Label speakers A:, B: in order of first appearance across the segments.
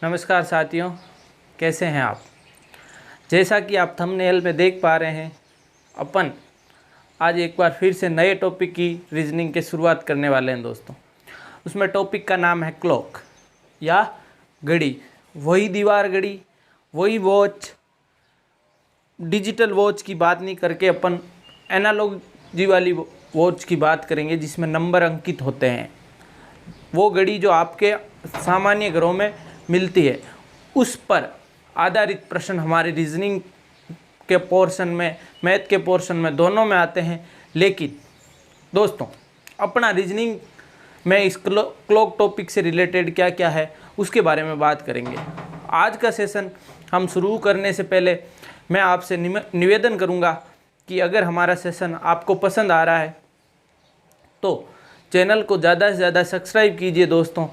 A: नमस्कार साथियों, कैसे हैं आप। जैसा कि आप थंबनेल में देख पा रहे हैं, अपन आज एक बार फिर से नए टॉपिक की रीजनिंग की शुरुआत करने वाले हैं दोस्तों। उसमें टॉपिक का नाम है क्लॉक या घड़ी। वही दीवार घड़ी, वही वॉच, डिजिटल वॉच की बात नहीं करके अपन एनालॉजी वाली वॉच की बात करेंगे जिसमें नंबर अंकित होते हैं। वो घड़ी जो आपके सामान्य घरों में मिलती है, उस पर आधारित प्रश्न हमारे रीजनिंग के पोर्शन में, मैथ के पोर्शन में, दोनों में आते हैं। लेकिन दोस्तों, अपना रीजनिंग में इस क्लॉक टॉपिक से रिलेटेड क्या क्या है उसके बारे में बात करेंगे। आज का सेशन हम शुरू करने से पहले मैं आपसे निवेदन करूंगा कि अगर हमारा सेशन आपको पसंद आ रहा है तो चैनल को ज़्यादा से ज़्यादा सब्सक्राइब कीजिए दोस्तों,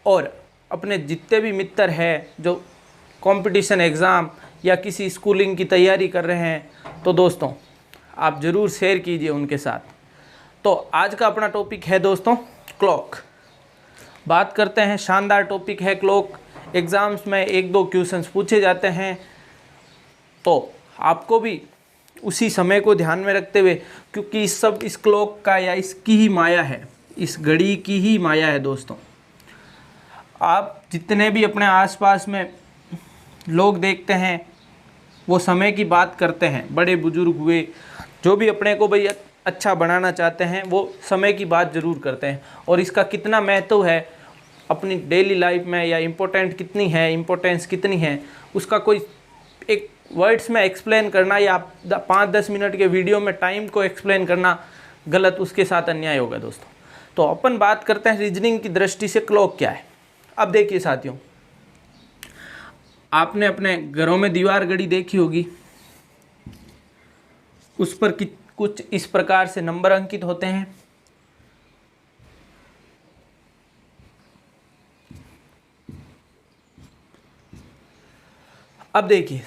A: और अपने जितने भी मित्र हैं जो कंपटीशन एग्ज़ाम या किसी स्कूलिंग की तैयारी कर रहे हैं तो दोस्तों आप ज़रूर शेयर कीजिए उनके साथ। तो आज का अपना टॉपिक है दोस्तों क्लॉक। बात करते हैं, शानदार टॉपिक है क्लॉक। एग्ज़ाम्स में एक दो क्वेश्चंस पूछे जाते हैं, तो आपको भी उसी समय को ध्यान में रखते हुए, क्योंकि इस क्लॉक का या इसकी ही माया है, इस घड़ी की ही माया है दोस्तों। आप जितने भी अपने आसपास में लोग देखते हैं वो समय की बात करते हैं। बड़े बुजुर्ग हुए, जो भी अपने को भाई अच्छा बनाना चाहते हैं वो समय की बात ज़रूर करते हैं, और इसका कितना महत्व है अपनी डेली लाइफ में, या इम्पोर्टेंस कितनी है उसका कोई एक वर्ड्स में एक्सप्लेन करना या 5-10 मिनट के वीडियो में टाइम को एक्सप्लेन करना गलत, उसके साथ अन्याय होगा दोस्तों। तो अपन बात करते हैं रीजनिंग की दृष्टि से क्लॉक क्या है। अब देखिए साथियों, आपने अपने घरों में दीवार घड़ी देखी होगी, उस पर कुछ इस प्रकार से नंबर अंकित होते हैं। अब देखिए,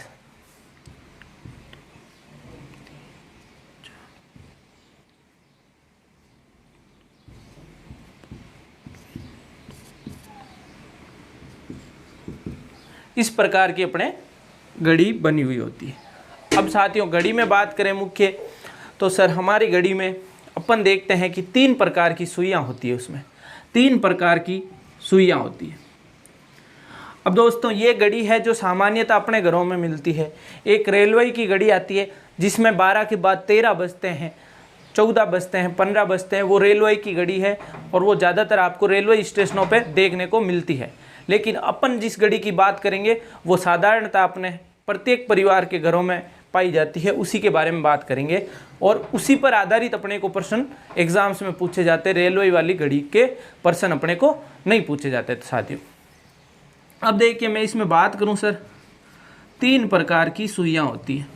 A: इस प्रकार की अपने घड़ी बनी हुई होती है। अब साथियों, घड़ी में बात करें मुख्य, तो सर हमारी घड़ी में अपन देखते हैं कि 3 प्रकार की सुइयां होती है। उसमें 3 प्रकार की सुइयां होती है। अब दोस्तों, ये घड़ी है जो सामान्यतः अपने घरों में मिलती है। एक रेलवे की घड़ी आती है जिसमें 12 के बाद 13 बजते हैं, 14 बजते हैं, 15 बजते हैं। वो रेलवे की घड़ी है और वो ज़्यादातर आपको रेलवे स्टेशनों पे देखने को मिलती है। लेकिन अपन जिस घड़ी की बात करेंगे वो साधारणतः अपने प्रत्येक परिवार के घरों में पाई जाती है, उसी के बारे में बात करेंगे। और उसी पर आधारित अपने को प्रश्न एग्जाम्स में पूछे जाते हैं। रेलवे वाली घड़ी के प्रश्न अपने को नहीं पूछे जाते थे साथियों। अब देखिए, मैं इसमें बात करूं सर, 3 प्रकार की सुइयां होती हैं।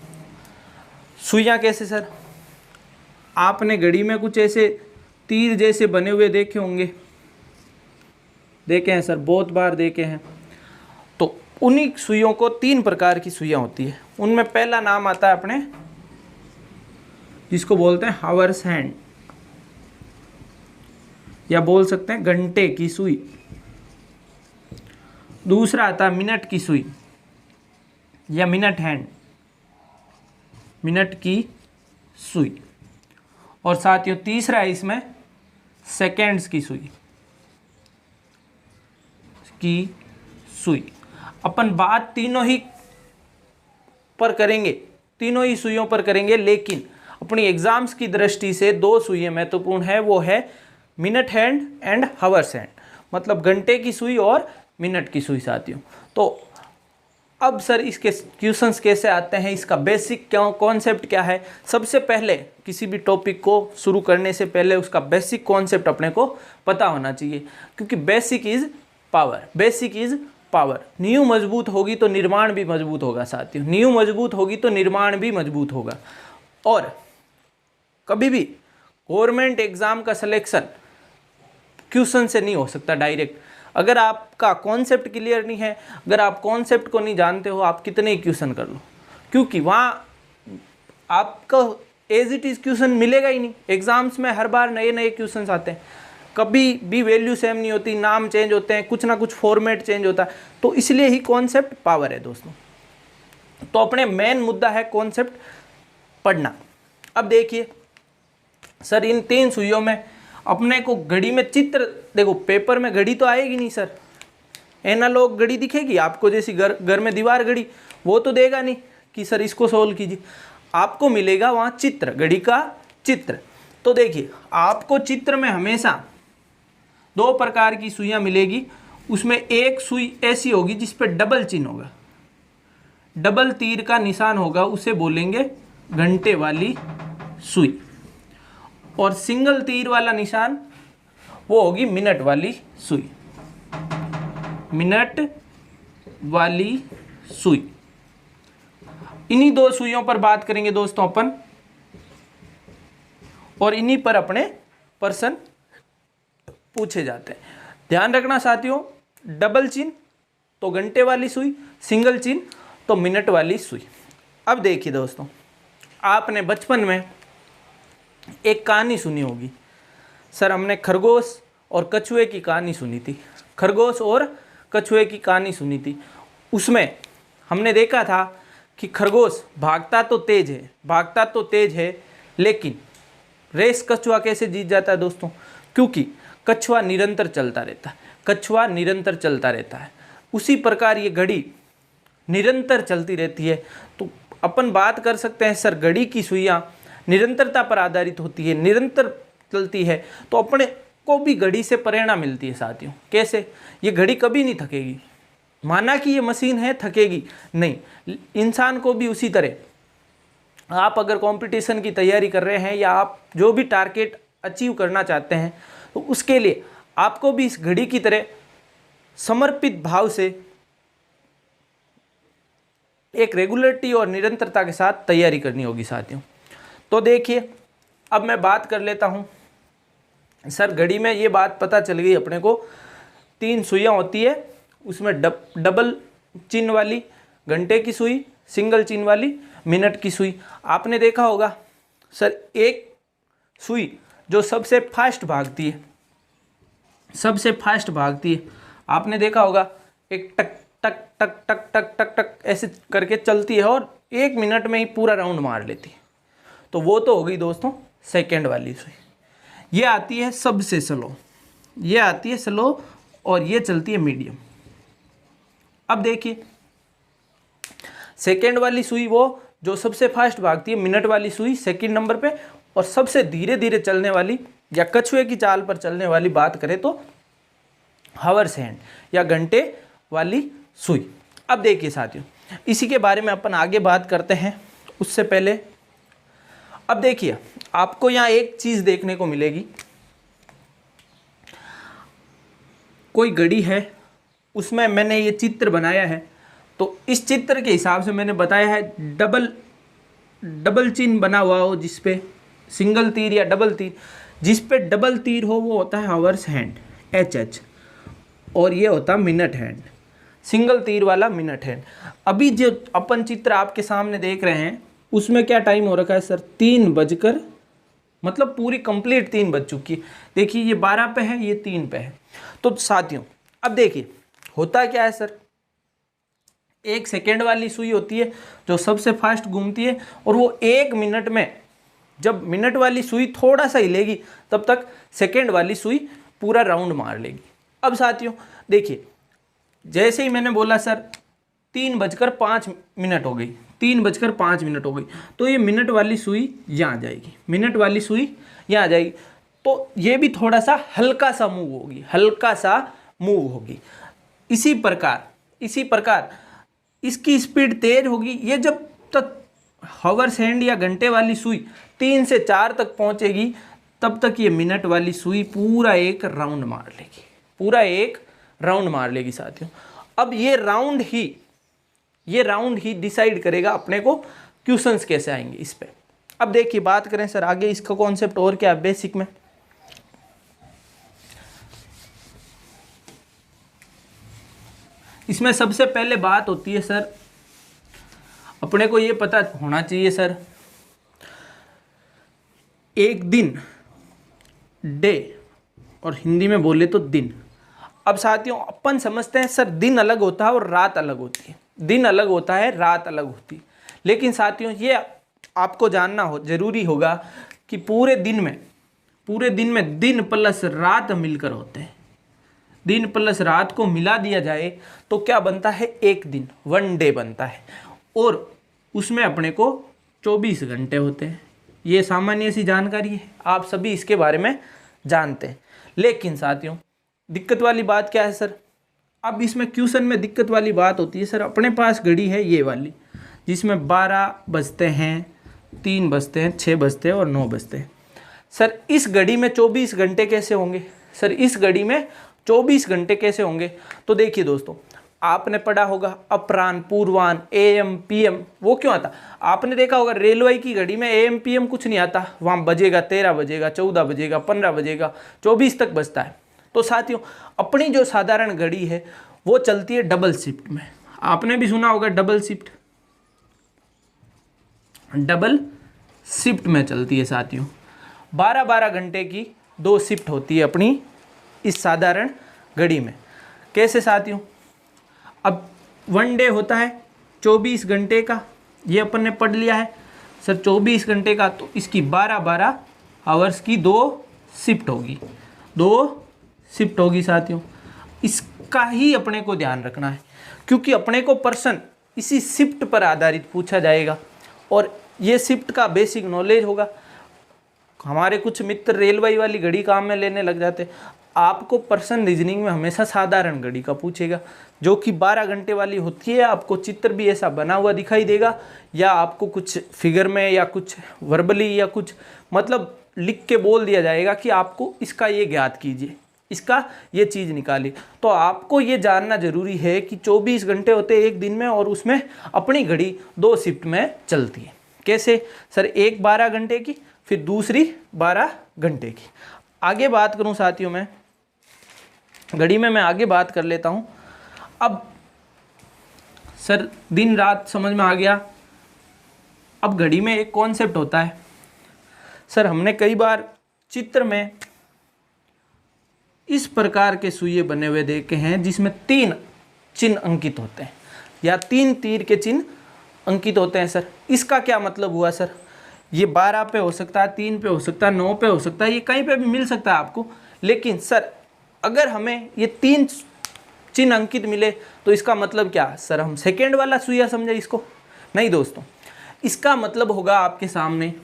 A: सुइयां कैसे सर? आपने घड़ी में कुछ ऐसे तीर जैसे बने हुए देखे होंगे, देखे हैं सर, बहुत बार देखे हैं। तो उन्हीं सुइयों को 3 प्रकार की सुइयां होती है। उनमें पहला नाम आता है अपने, जिसको बोलते हैं हावर्स हैंड, या बोल सकते हैं घंटे की सुई। दूसरा आता है मिनट की सुई या मिनट हैंड, मिनट की सुई। और साथियों, तीसरा है इसमें सेकेंड्स की सुई की सुई। अपन बात तीनों ही पर करेंगे, तीनों ही सुइयों पर करेंगे, लेकिन अपनी एग्जाम्स की दृष्टि से 2 सुइयां महत्वपूर्ण है। वो है minute hand and hours hand, मतलब घंटे की सुई और मिनट की सुई साथियों। तो अब सर इसके क्वेश्चंस कैसे आते हैं, इसका बेसिक कॉन्सेप्ट क्या है। सबसे पहले किसी भी टॉपिक को शुरू करने से पहले उसका बेसिक कॉन्सेप्ट अपने को पता होना चाहिए, क्योंकि basic is power, basic is power. नींव मजबूत होगी तो निर्माण भी मजबूत होगा साथियों, नींव मजबूत होगी तो निर्माण भी मजबूत होगा। और कभी भी गवर्नमेंट एग्जाम का सिलेक्शन क्वेश्चन से नहीं हो सकता डायरेक्ट। अगर आपका कॉन्सेप्ट क्लियर नहीं है, अगर आप कॉन्सेप्ट को नहीं जानते हो, आप कितने ही क्वेश्चन कर लो, क्योंकि वहाँ आपका एज इट इज़ क्वेश्चन मिलेगा ही नहीं। एग्जाम्स में हर बार नए नए क्वेश्चन आते हैं। कभी भी वैल्यू सेम नहीं होती, नाम चेंज होते हैं, कुछ ना कुछ फॉर्मेट चेंज होता है, तो इसलिए ही कॉन्सेप्ट पावर है दोस्तों। तो अपने मेन मुद्दा है कॉन्सेप्ट पढ़ना। अब देखिए सर, इन 3 सुइयों में अपने को घड़ी में चित्र, देखो पेपर में घड़ी तो आएगी नहीं सर, एनालॉग घड़ी दिखेगी आपको, जैसी घर में दीवार घड़ी, वो तो देगा नहीं कि सर इसको सोल्व कीजिए। आपको मिलेगा वहाँ चित्र, घड़ी का चित्र। तो देखिए आपको चित्र में हमेशा 2 प्रकार की सुइयाँ मिलेगी। उसमें एक सुई ऐसी होगी जिस पे डबल चिन्ह होगा, डबल तीर का निशान होगा, उसे बोलेंगे घंटे वाली सुई। और सिंगल तीर वाला निशान वो होगी मिनट वाली सुई, मिनट वाली सुई। इन्हीं 2 सुइयों पर बात करेंगे दोस्तों अपन, और इन्हीं पर अपने प्रश्न पूछे जाते हैं। ध्यान रखना साथियों, डबल चिन्ह तो घंटे वाली सुई, सिंगल चिन्ह तो मिनट वाली सुई। अब देखिए दोस्तों, आपने बचपन में एक कहानी सुनी होगी सर, हमने खरगोश और कछुए की कहानी सुनी थी, खरगोश और कछुए की कहानी सुनी थी। उसमें हमने देखा था कि खरगोश भागता तो तेज है, लेकिन रेस कछुआ कैसे जीत जाता है दोस्तों? क्योंकि कछुआ निरंतर चलता रहता है। उसी प्रकार ये घड़ी निरंतर चलती रहती है। तो अपन बात कर सकते हैं सर, घड़ी की सुइयाँ निरंतरता पर आधारित होती है, निरंतर चलती है, तो अपने को भी घड़ी से प्रेरणा मिलती है साथियों। कैसे? ये घड़ी कभी नहीं थकेगी, माना कि ये मशीन है, थकेगी नहीं। इंसान को भी उसी तरह, आप अगर कंपटीशन की तैयारी कर रहे हैं या आप जो भी टारगेट अचीव करना चाहते हैं, तो उसके लिए आपको भी इस घड़ी की तरह समर्पित भाव से एक रेगुलरिटी और निरंतरता के साथ तैयारी करनी होगी साथियों। तो देखिए अब मैं बात कर लेता हूँ सर, घड़ी में ये बात पता चल गई अपने को, 3 सुइयाँ होती है, उसमें डबल चिन्ह वाली घंटे की सुई, सिंगल चिन्ह वाली मिनट की सुई। आपने देखा होगा सर, एक सुई जो सबसे फास्ट भागती है, आपने देखा होगा, एक टक टक टक टक टक टक टक ऐसे करके चलती है और 1 मिनट में ही पूरा राउंड मार लेती है। तो वो तो हो गई दोस्तों सेकंड वाली सुई। ये आती है सबसे स्लो, और ये चलती है मीडियम। अब देखिए सेकंड वाली सुई वो जो सबसे फास्ट भागती है, मिनट वाली सुई सेकंड नंबर पे, और सबसे धीरे धीरे चलने वाली या कछुए की चाल पर चलने वाली बात करें तो हावर्स हैंड या घंटे वाली सुई। अब देखिए साथियों, इसी के बारे में अपन आगे बात करते हैं। उससे पहले अब देखिए, आपको यहाँ एक चीज देखने को मिलेगी, कोई घड़ी है, उसमें मैंने ये चित्र बनाया है। तो इस चित्र के हिसाब से मैंने बताया है, डबल चिन्ह बना हुआ हो जिस पे सिंगल तीर या डबल तीर, जिस पे डबल तीर हो वो होता है हावर्स हैंड HH, और ये होता है मिनट हैंड, सिंगल तीर वाला मिनट हैंड। अभी जो अपन चित्र आपके सामने देख रहे हैं उसमें क्या टाइम हो रखा है सर? 3 बजकर, मतलब पूरी कंप्लीट 3 बज चुकी है। देखिए ये 12 पे है, ये 3 पे है। तो साथियों अब देखिए होता क्या है सर, एक सेकेंड वाली सुई होती है जो सबसे फास्ट घूमती है, और वो 1 मिनट में, जब मिनट वाली सुई थोड़ा सा हिलेगी तब तक सेकेंड वाली सुई पूरा राउंड मार लेगी। अब साथियों देखिए, जैसे ही मैंने बोला सर 3:05 हो गई, 3:05 हो गई, तो ये मिनट वाली सुई यहाँ आ जाएगी, तो ये भी थोड़ा सा हल्का सा मूव होगी। इसी प्रकार इसकी स्पीड तेज होगी। ये जब तक हावर्स हैंड या घंटे वाली सुई 3 से 4 तक पहुंचेगी, तब तक ये मिनट वाली सुई पूरा एक राउंड मार लेगी साथियों। अब ये राउंड ही डिसाइड करेगा अपने को क्वेश्चंस कैसे आएंगे इस पे। अब देखिए बात करें सर आगे, इसका कॉन्सेप्ट और क्या है बेसिक में। इसमें सबसे पहले बात होती है सर, अपने को ये पता होना चाहिए सर, एक दिन, डे और हिंदी में बोले तो दिन। अब साथियों अपन समझते हैं सर दिन अलग होता है और रात अलग होती है, दिन अलग होता है रात अलग होती है, लेकिन साथियों ये आपको जानना हो जरूरी होगा कि पूरे दिन में दिन प्लस रात मिलकर होते हैं। दिन प्लस रात को मिला दिया जाए तो क्या बनता है, एक दिन, 1 डे बनता है, और उसमें अपने को 24 घंटे होते हैं। ये सामान्य सी जानकारी है, आप सभी इसके बारे में जानते हैं। लेकिन साथियों दिक्कत वाली बात क्या है सर, अब इसमें क्वेश्चन में दिक्कत वाली बात होती है सर, अपने पास घड़ी है ये वाली जिसमें 12 बजते हैं, 3 बजते हैं, 6 बजते हैं और 9 बजते हैं। सर इस घड़ी में 24 घंटे कैसे होंगे, सर इस घड़ी में 24 घंटे कैसे होंगे? तो देखिए दोस्तों, आपने पढ़ा होगा अपराह्न, पूर्वाह्न, AM PM, वो क्यों आता? आपने देखा होगा रेलवे की घड़ी में AM PM कुछ नहीं आता, वहाँ बजेगा 13 बजेगा, 14 बजेगा, 15 बजेगा, 24 तक बजता है। तो साथियों अपनी जो साधारण घड़ी है वो चलती है डबल शिफ्ट में। आपने भी सुना होगा डबल शिफ्ट में चलती है साथियों। 12-12 घंटे की 2 शिफ्ट होती है अपनी इस साधारण घड़ी में। कैसे साथियों, अब 1 डे होता है 24 घंटे का, ये अपन ने पढ़ लिया है सर 24 घंटे का, तो इसकी 12-12 आवर्स की 2 शिफ्ट होगी, 2 शिफ्ट होगी साथियों। इसका ही अपने को ध्यान रखना है क्योंकि अपने को प्रश्न इसी शिफ्ट पर आधारित पूछा जाएगा और ये शिफ्ट का बेसिक नॉलेज होगा। हमारे कुछ मित्र रेलवे वाली घड़ी काम में लेने लग जाते, आपको प्रश्न रीजनिंग में हमेशा साधारण घड़ी का पूछेगा जो कि 12 घंटे वाली होती है। आपको चित्र भी ऐसा बना हुआ दिखाई देगा या आपको कुछ फिगर में या कुछ वर्बली या कुछ मतलब लिख के बोल दिया जाएगा कि आपको इसका ये ज्ञात कीजिए, इसका ये चीज़ निकालिए। तो आपको ये जानना जरूरी है कि 24 घंटे होते हैं एक दिन में और उसमें अपनी घड़ी 2 शिफ्ट में चलती है। कैसे सर, एक 12 घंटे की फिर दूसरी 12 घंटे की। आगे बात करूं साथियों, मैं घड़ी में मैं आगे बात कर लेता हूं। अब सर दिन रात समझ में आ गया। अब घड़ी में एक कॉन्सेप्ट होता है सर, हमने कई बार चित्र में इस प्रकार के सुइए बने हुए देखे हैं जिसमें 3 चिन्ह अंकित होते हैं या 3 तीर के चिन्ह अंकित होते हैं। सर इसका क्या मतलब हुआ सर? ये 12 पे हो सकता है, 3 पे हो सकता है, 9 पे हो सकता है, ये कहीं पे भी मिल सकता है आपको। लेकिन सर अगर हमें ये 3 चिन्ह अंकित मिले तो इसका मतलब क्या सर? हम सेकेंड वाला सुइया समझे इसको? नहीं दोस्तों, इसका मतलब होगा आपके सामने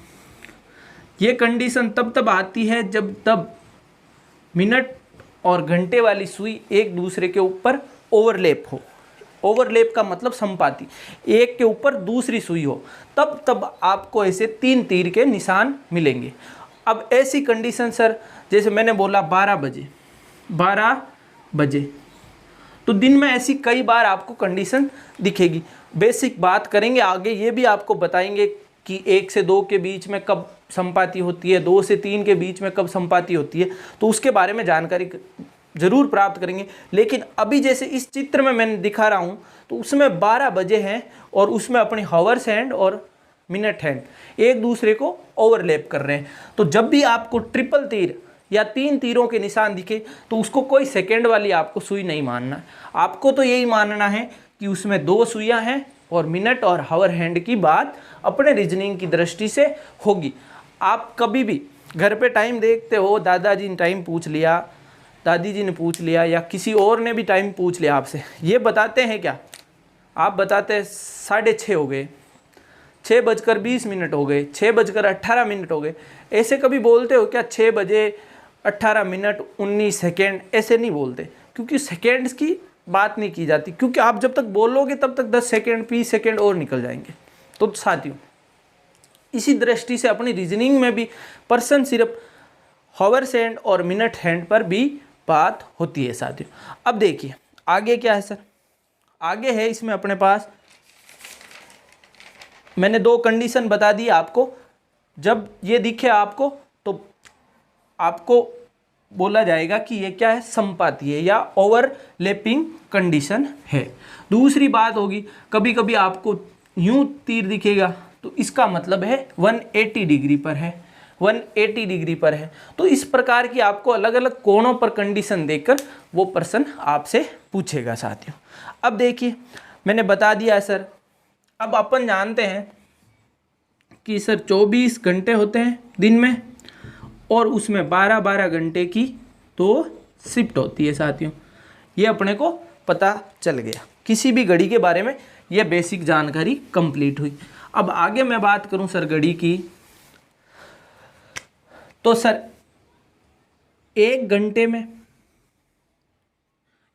A: ये कंडीशन तब आती है जब मिनट और घंटे वाली सुई एक दूसरे के ऊपर ओवरलैप हो। ओवरलैप का मतलब संपाती, एक के ऊपर दूसरी सुई हो, तब आपको ऐसे 3 तीर के निशान मिलेंगे। अब ऐसी कंडीशन सर, जैसे मैंने बोला 12 बजे, तो दिन में ऐसी कई बार आपको कंडीशन दिखेगी। बेसिक बात करेंगे आगे, ये भी आपको बताएंगे कि 1 से 2 के बीच में कब संपाती होती है, 2 से 3 के बीच में कब संपाती होती है, तो उसके बारे में जानकारी जरूर प्राप्त करेंगे। लेकिन अभी जैसे इस चित्र में मैंने दिखा रहा हूँ तो उसमें 12 बजे हैं और उसमें अपनी हावर्स हैंड और मिनट हैंड एक दूसरे को ओवरलैप कर रहे हैं। तो जब भी आपको ट्रिपल तीर या 3 तीरों के निशान दिखे तो उसको कोई सेकेंड वाली आपको सुई नहीं मानना है। आपको तो यही मानना है कि उसमें 2 सुइयाँ हैं और मिनट और हावर हैंड की बात अपने रीजनिंग की दृष्टि से होगी। आप कभी भी घर पे टाइम देखते हो, दादाजी ने टाइम पूछ लिया, दादी जी ने पूछ लिया या किसी और ने भी टाइम पूछ लिया आपसे, ये बताते हैं क्या? आप बताते हैं 6:30 हो गए, 6:20 हो गए, 6:18 हो गए। ऐसे कभी बोलते हो क्या 6:18:19? ऐसे नहीं बोलते, क्योंकि सेकेंड्स की बात नहीं की जाती, क्योंकि आप जब तक बोलोगे तब तक 10 सेकेंड 20 सेकेंड और निकल जाएंगे। तो साथियों इसी दृष्टि से अपनी रीजनिंग में भी पर्सन सिर्फ हावर्स हैंड और मिनट हैंड पर भी बात होती है साथियों। अब देखिए आगे क्या है सर, आगे है इसमें अपने पास मैंने 2 कंडीशन बता दी आपको। जब ये दिखे आपको तो आपको बोला जाएगा कि ये क्या है, संपाती है या ओवरलैपिंग कंडीशन है। दूसरी बात होगी, कभी कभी आपको यूं तीर दिखेगा तो इसका मतलब है 180 डिग्री पर है, 180 डिग्री पर है। तो इस प्रकार की आपको अलग अलग कोणों पर कंडीशन देकर वो प्रश्न आपसे पूछेगा साथियों। अब देखिए मैंने बता दिया है सर। अब अपन जानते हैं कि सर 24 घंटे होते हैं दिन में और उसमें 12-12 घंटे की तो शिफ्ट होती है साथियों। ये अपने को पता चल गया, किसी भी घड़ी के बारे में यह बेसिक जानकारी कंप्लीट हुई। अब आगे मैं बात करूं सर घड़ी की, तो सर 1 घंटे में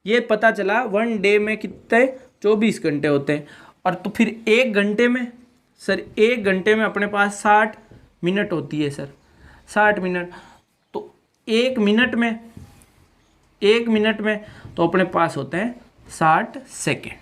A: ये पता चला 1 डे में कितने 24 घंटे होते हैं। और तो फिर 1 घंटे में सर 1 घंटे में अपने पास 60 मिनट होती है सर, 60 मिनट। तो 1 मिनट में तो अपने पास होते हैं 60 सेकेंड,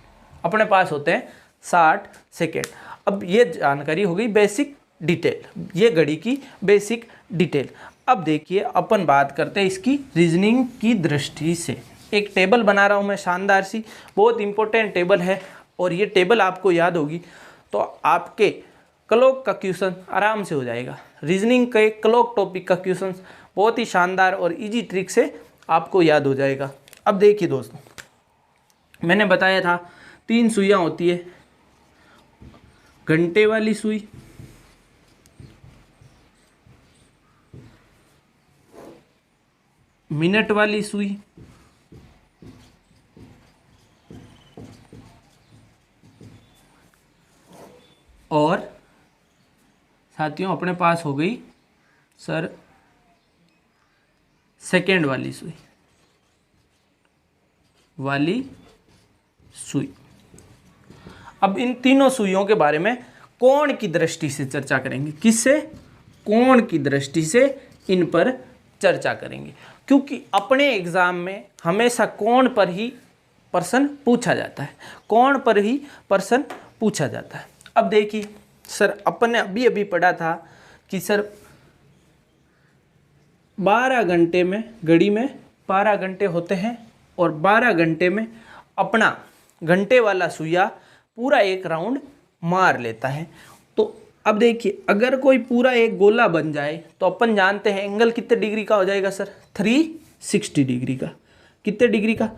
A: अपने पास होते हैं 60 सेकेंड। अब ये जानकारी हो गई बेसिक डिटेल, ये घड़ी की बेसिक डिटेल। अब देखिए अपन बात करते हैं इसकी रीजनिंग की दृष्टि से। एक टेबल बना रहा हूँ मैं शानदार सी, बहुत इंपॉर्टेंट टेबल है और ये टेबल आपको याद होगी तो आपके क्लॉक का क्वेश्चन आराम से हो जाएगा। रीजनिंग के क्लॉक टॉपिक का क्वेश्चन बहुत ही शानदार और इजी ट्रिक से आपको याद हो जाएगा। अब देखिए दोस्तों, मैंने बताया था 3 सुइयाँ होती है, घंटे वाली सुई, मिनट वाली सुई और साथियों अपने पास हो गई सर सेकेंड वाली सुई अब इन तीनों सुइयों के बारे में कोण की दृष्टि से चर्चा करेंगे। किससे? कोण की दृष्टि से इन पर चर्चा करेंगे, क्योंकि अपने एग्जाम में हमेशा कोण पर ही प्रश्न पूछा जाता है, कोण पर ही प्रश्न पूछा जाता है। अब देखिए सर अपन ने अभी अभी पढ़ा था कि सर 12 घंटे में घड़ी में 12 घंटे होते हैं और 12 घंटे में अपना घंटे वाला सुइया पूरा एक राउंड मार लेता है। तो अब देखिए अगर कोई पूरा एक गोला बन जाए तो अपन जानते हैं एंगल कितने डिग्री का हो जाएगा सर? 360 डिग्री का। कितने डिग्री का?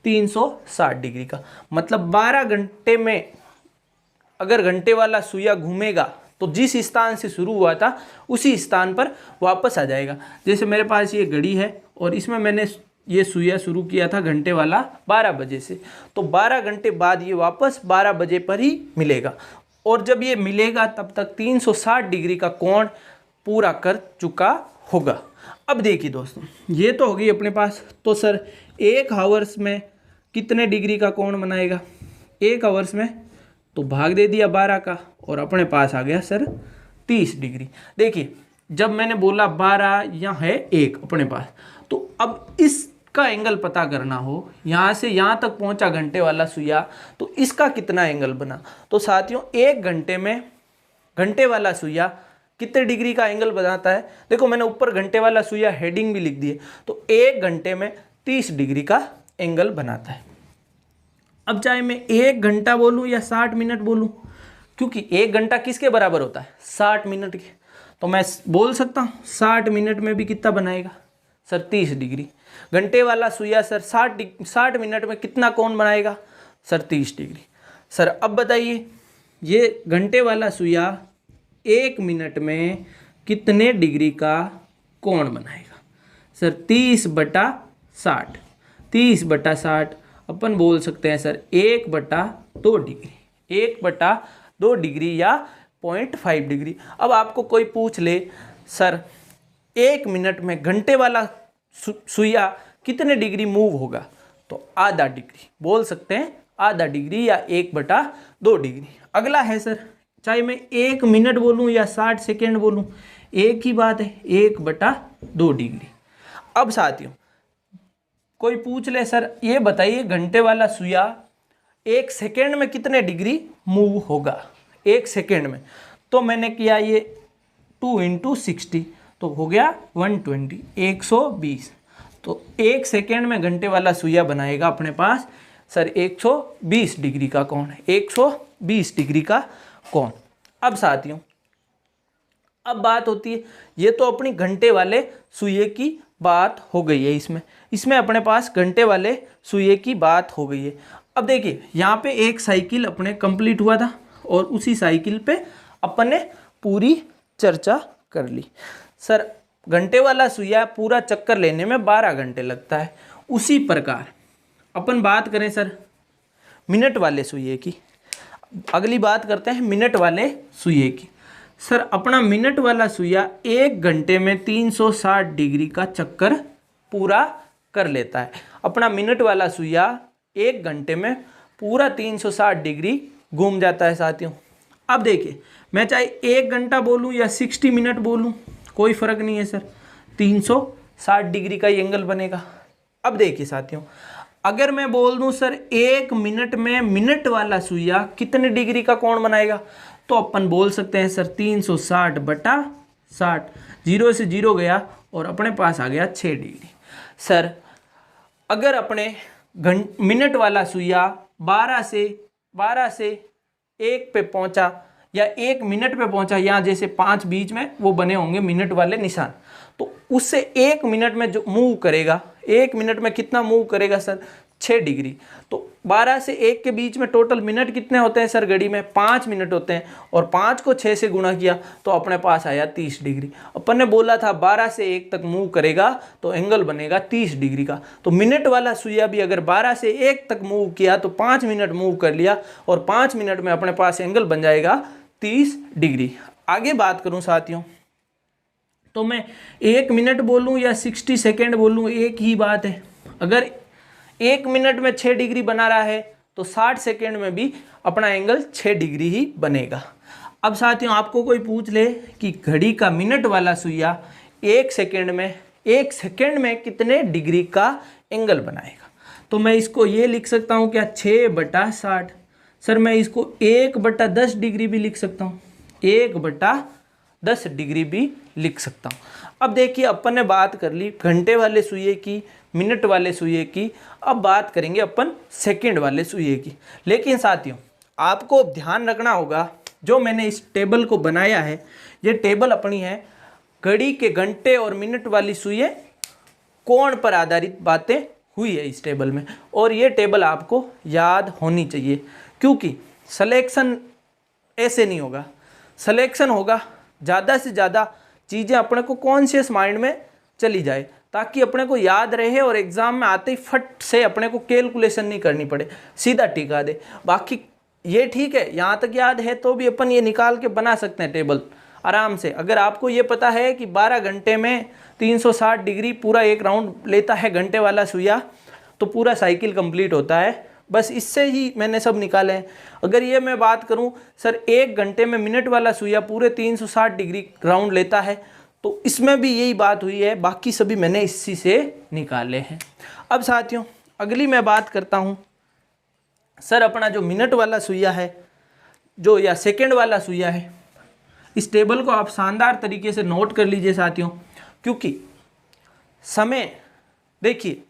A: 360 डिग्री का। मतलब 12 घंटे में अगर घंटे वाला सुइया घूमेगा तो जिस स्थान से शुरू हुआ था उसी स्थान पर वापस आ जाएगा। जैसे मेरे पास ये घड़ी है और इसमें मैंने ये सुइया शुरू किया था घंटे वाला 12 बजे से, तो 12 घंटे बाद ये वापस 12 बजे पर ही मिलेगा और जब ये मिलेगा तब तक 360 डिग्री का कोण पूरा कर चुका होगा। अब देखिए दोस्तों, ये तो होगी अपने पास। तो सर 1 आवर्स में कितने डिग्री का कोण बनाएगा? 1 आवर्स में तो भाग दे दिया 12 का और अपने पास आ गया सर 30 डिग्री। देखिए जब मैंने बोला 12 यहाँ है 1 अपने पास, तो अब इसका एंगल पता करना हो, यहाँ से यहाँ तक पहुँचा घंटे वाला सुइया, तो इसका कितना एंगल बना? तो साथियों 1 घंटे में घंटे वाला सुइया कितने डिग्री का एंगल बनाता है? देखो मैंने ऊपर घंटे वाला सुइया हेडिंग भी लिख दी है, तो 1 घंटे में 30 डिग्री का एंगल बनाता है। अब चाहे मैं 1 घंटा बोलूँ या 60 मिनट बोलूँ, क्योंकि 1 घंटा किसके बराबर होता है? 60 मिनट के, तो मैं बोल सकता हूँ 60 मिनट में भी कितना बनाएगा सर? 30 डिग्री। घंटे वाला सुइया सर 60 मिनट में कितना कोण बनाएगा सर? 30 डिग्री। सर अब बताइए ये घंटे वाला सुइया 1 मिनट में कितने डिग्री का कोण बनाएगा सर? 30/60। 30/60 अपन बोल सकते हैं सर 1/2 डिग्री, 1/2 डिग्री या 0.5 डिग्री। अब आपको कोई पूछ ले सर 1 मिनट में घंटे वाला सुइया कितने डिग्री मूव होगा? तो आधा डिग्री बोल सकते हैं, आधा डिग्री या 1/2 डिग्री। अगला है सर, चाहे मैं 1 मिनट बोलूँ या 60 सेकेंड बोलूँ, एक ही बात है, 1/2 डिग्री। अब साथियों कोई पूछ ले सर ये बताइए घंटे वाला सुइया 1 सेकेंड में कितने डिग्री मूव होगा? 1 सेकेंड में, तो मैंने किया ये 2 × 60 तो हो गया 120, 120। तो 1 सेकेंड में घंटे वाला सुइया बनाएगा अपने पास सर 120 डिग्री का कोण है, 120 डिग्री का कोण। अब साथियों अब बात होती है, ये तो अपनी घंटे वाले सुइए की बात हो गई है। इसमें अपने पास घंटे वाले सुइए की बात हो गई है। अब देखिए यहाँ पे एक साइकिल अपने कंप्लीट हुआ था और उसी साइकिल पे अपन ने पूरी चर्चा कर ली। सर घंटे वाला सुइया पूरा चक्कर लेने में 12 घंटे लगता है। उसी प्रकार अपन बात करें सर मिनट वाले सुइए की। अगली बात करते हैं मिनट वाले सुइए की। सर अपना मिनट वाला सुइया 1 घंटे में 360 डिग्री का चक्कर पूरा कर लेता है। अपना मिनट वाला सुइया 1 घंटे में पूरा 360 डिग्री घूम जाता है साथियों। अब देखिए मैं चाहे 1 घंटा बोलूँ या 60 मिनट बोलूँ कोई फ़र्क नहीं है सर, 360 डिग्री का ही एंगल बनेगा। अब देखिए साथियों, अगर मैं बोल दूं सर 1 मिनट में मिनट वाला सुइया कितने डिग्री का कोण बनाएगा, तो अपन बोल सकते हैं सर 360 बटा 60, 0 से 0 गया और अपने पास आ गया 6 डिग्री। सर अगर अपने मिनट वाला सुइया 12 से 1 पे पहुंचा या 1 मिनट पे पहुंचा, यहाँ जैसे 5 बीच में वो बने होंगे मिनट वाले निशान, तो उससे 1 मिनट में जो मूव करेगा, 1 मिनट में कितना मूव करेगा सर 6 डिग्री। तो 12 से 1 के बीच में टोटल मिनट कितने होते हैं सर घड़ी में, 5 मिनट होते हैं और 5 को 6 से गुणा किया तो अपने पास आया 30 डिग्री। अपन ने बोला था 12 से 1 तक मूव करेगा तो एंगल बनेगा 30 डिग्री का। तो मिनट वाला सुइया भी अगर 12 से 1 तक मूव किया तो 5 मिनट मूव कर लिया और 5 मिनट में अपने पास एंगल बन जाएगा 30 डिग्री। आगे बात करूं साथियों, तो मैं 1 मिनट बोलूं या 60 सेकेंड बोलूं एक ही बात है। अगर 1 मिनट में 6 डिग्री बना रहा है तो 60 सेकेंड में भी अपना एंगल 6 डिग्री ही बनेगा। अब साथियों आपको कोई पूछ ले कि घड़ी का मिनट वाला सुइया 1 सेकेंड में कितने डिग्री का एंगल बनाएगा, तो मैं इसको ये लिख सकता हूँ क्या 6/60। सर मैं इसको 1/10 डिग्री भी लिख सकता हूँ, 1/10 डिग्री भी लिख सकता हूँ। अब देखिए अपन ने बात कर ली घंटे वाले सुइए की, मिनट वाले सुइए की, अब बात करेंगे अपन सेकंड वाले सुइए की। लेकिन साथियों आपको ध्यान रखना होगा, जो मैंने इस टेबल को बनाया है ये टेबल अपनी है घड़ी के घंटे और मिनट वाली सुइए कोण पर आधारित बातें हुई है इस टेबल में, और ये टेबल आपको याद होनी चाहिए क्योंकि सिलेक्शन ऐसे नहीं होगा। सिलेक्शन होगा ज़्यादा से ज़्यादा चीज़ें अपने को कॉन्शियस माइंड में चली जाए ताकि अपने को याद रहे और एग्ज़ाम में आते ही फट से अपने को कैलकुलेशन नहीं करनी पड़े, सीधा टिका दे। बाकी ये ठीक है, यहाँ तक याद है तो भी अपन ये निकाल के बना सकते हैं टेबल आराम से। अगर आपको ये पता है कि 12 घंटे में 360 डिग्री पूरा एक राउंड लेता है घंटे वाला सुइया, तो पूरा साइकिल कंप्लीट होता है, बस इससे ही मैंने सब निकाले हैं। अगर ये मैं बात करूं सर 1 घंटे में मिनट वाला सुइया पूरे 360 डिग्री राउंड लेता है, तो इसमें भी यही बात हुई है, बाकी सभी मैंने इसी से निकाले हैं। अब साथियों अगली मैं बात करता हूं, सर अपना जो मिनट वाला सुइया है जो या सेकंड वाला सुइया है, इस टेबल को आप शानदार तरीके से नोट कर लीजिए साथियों, क्योंकि समय देखिए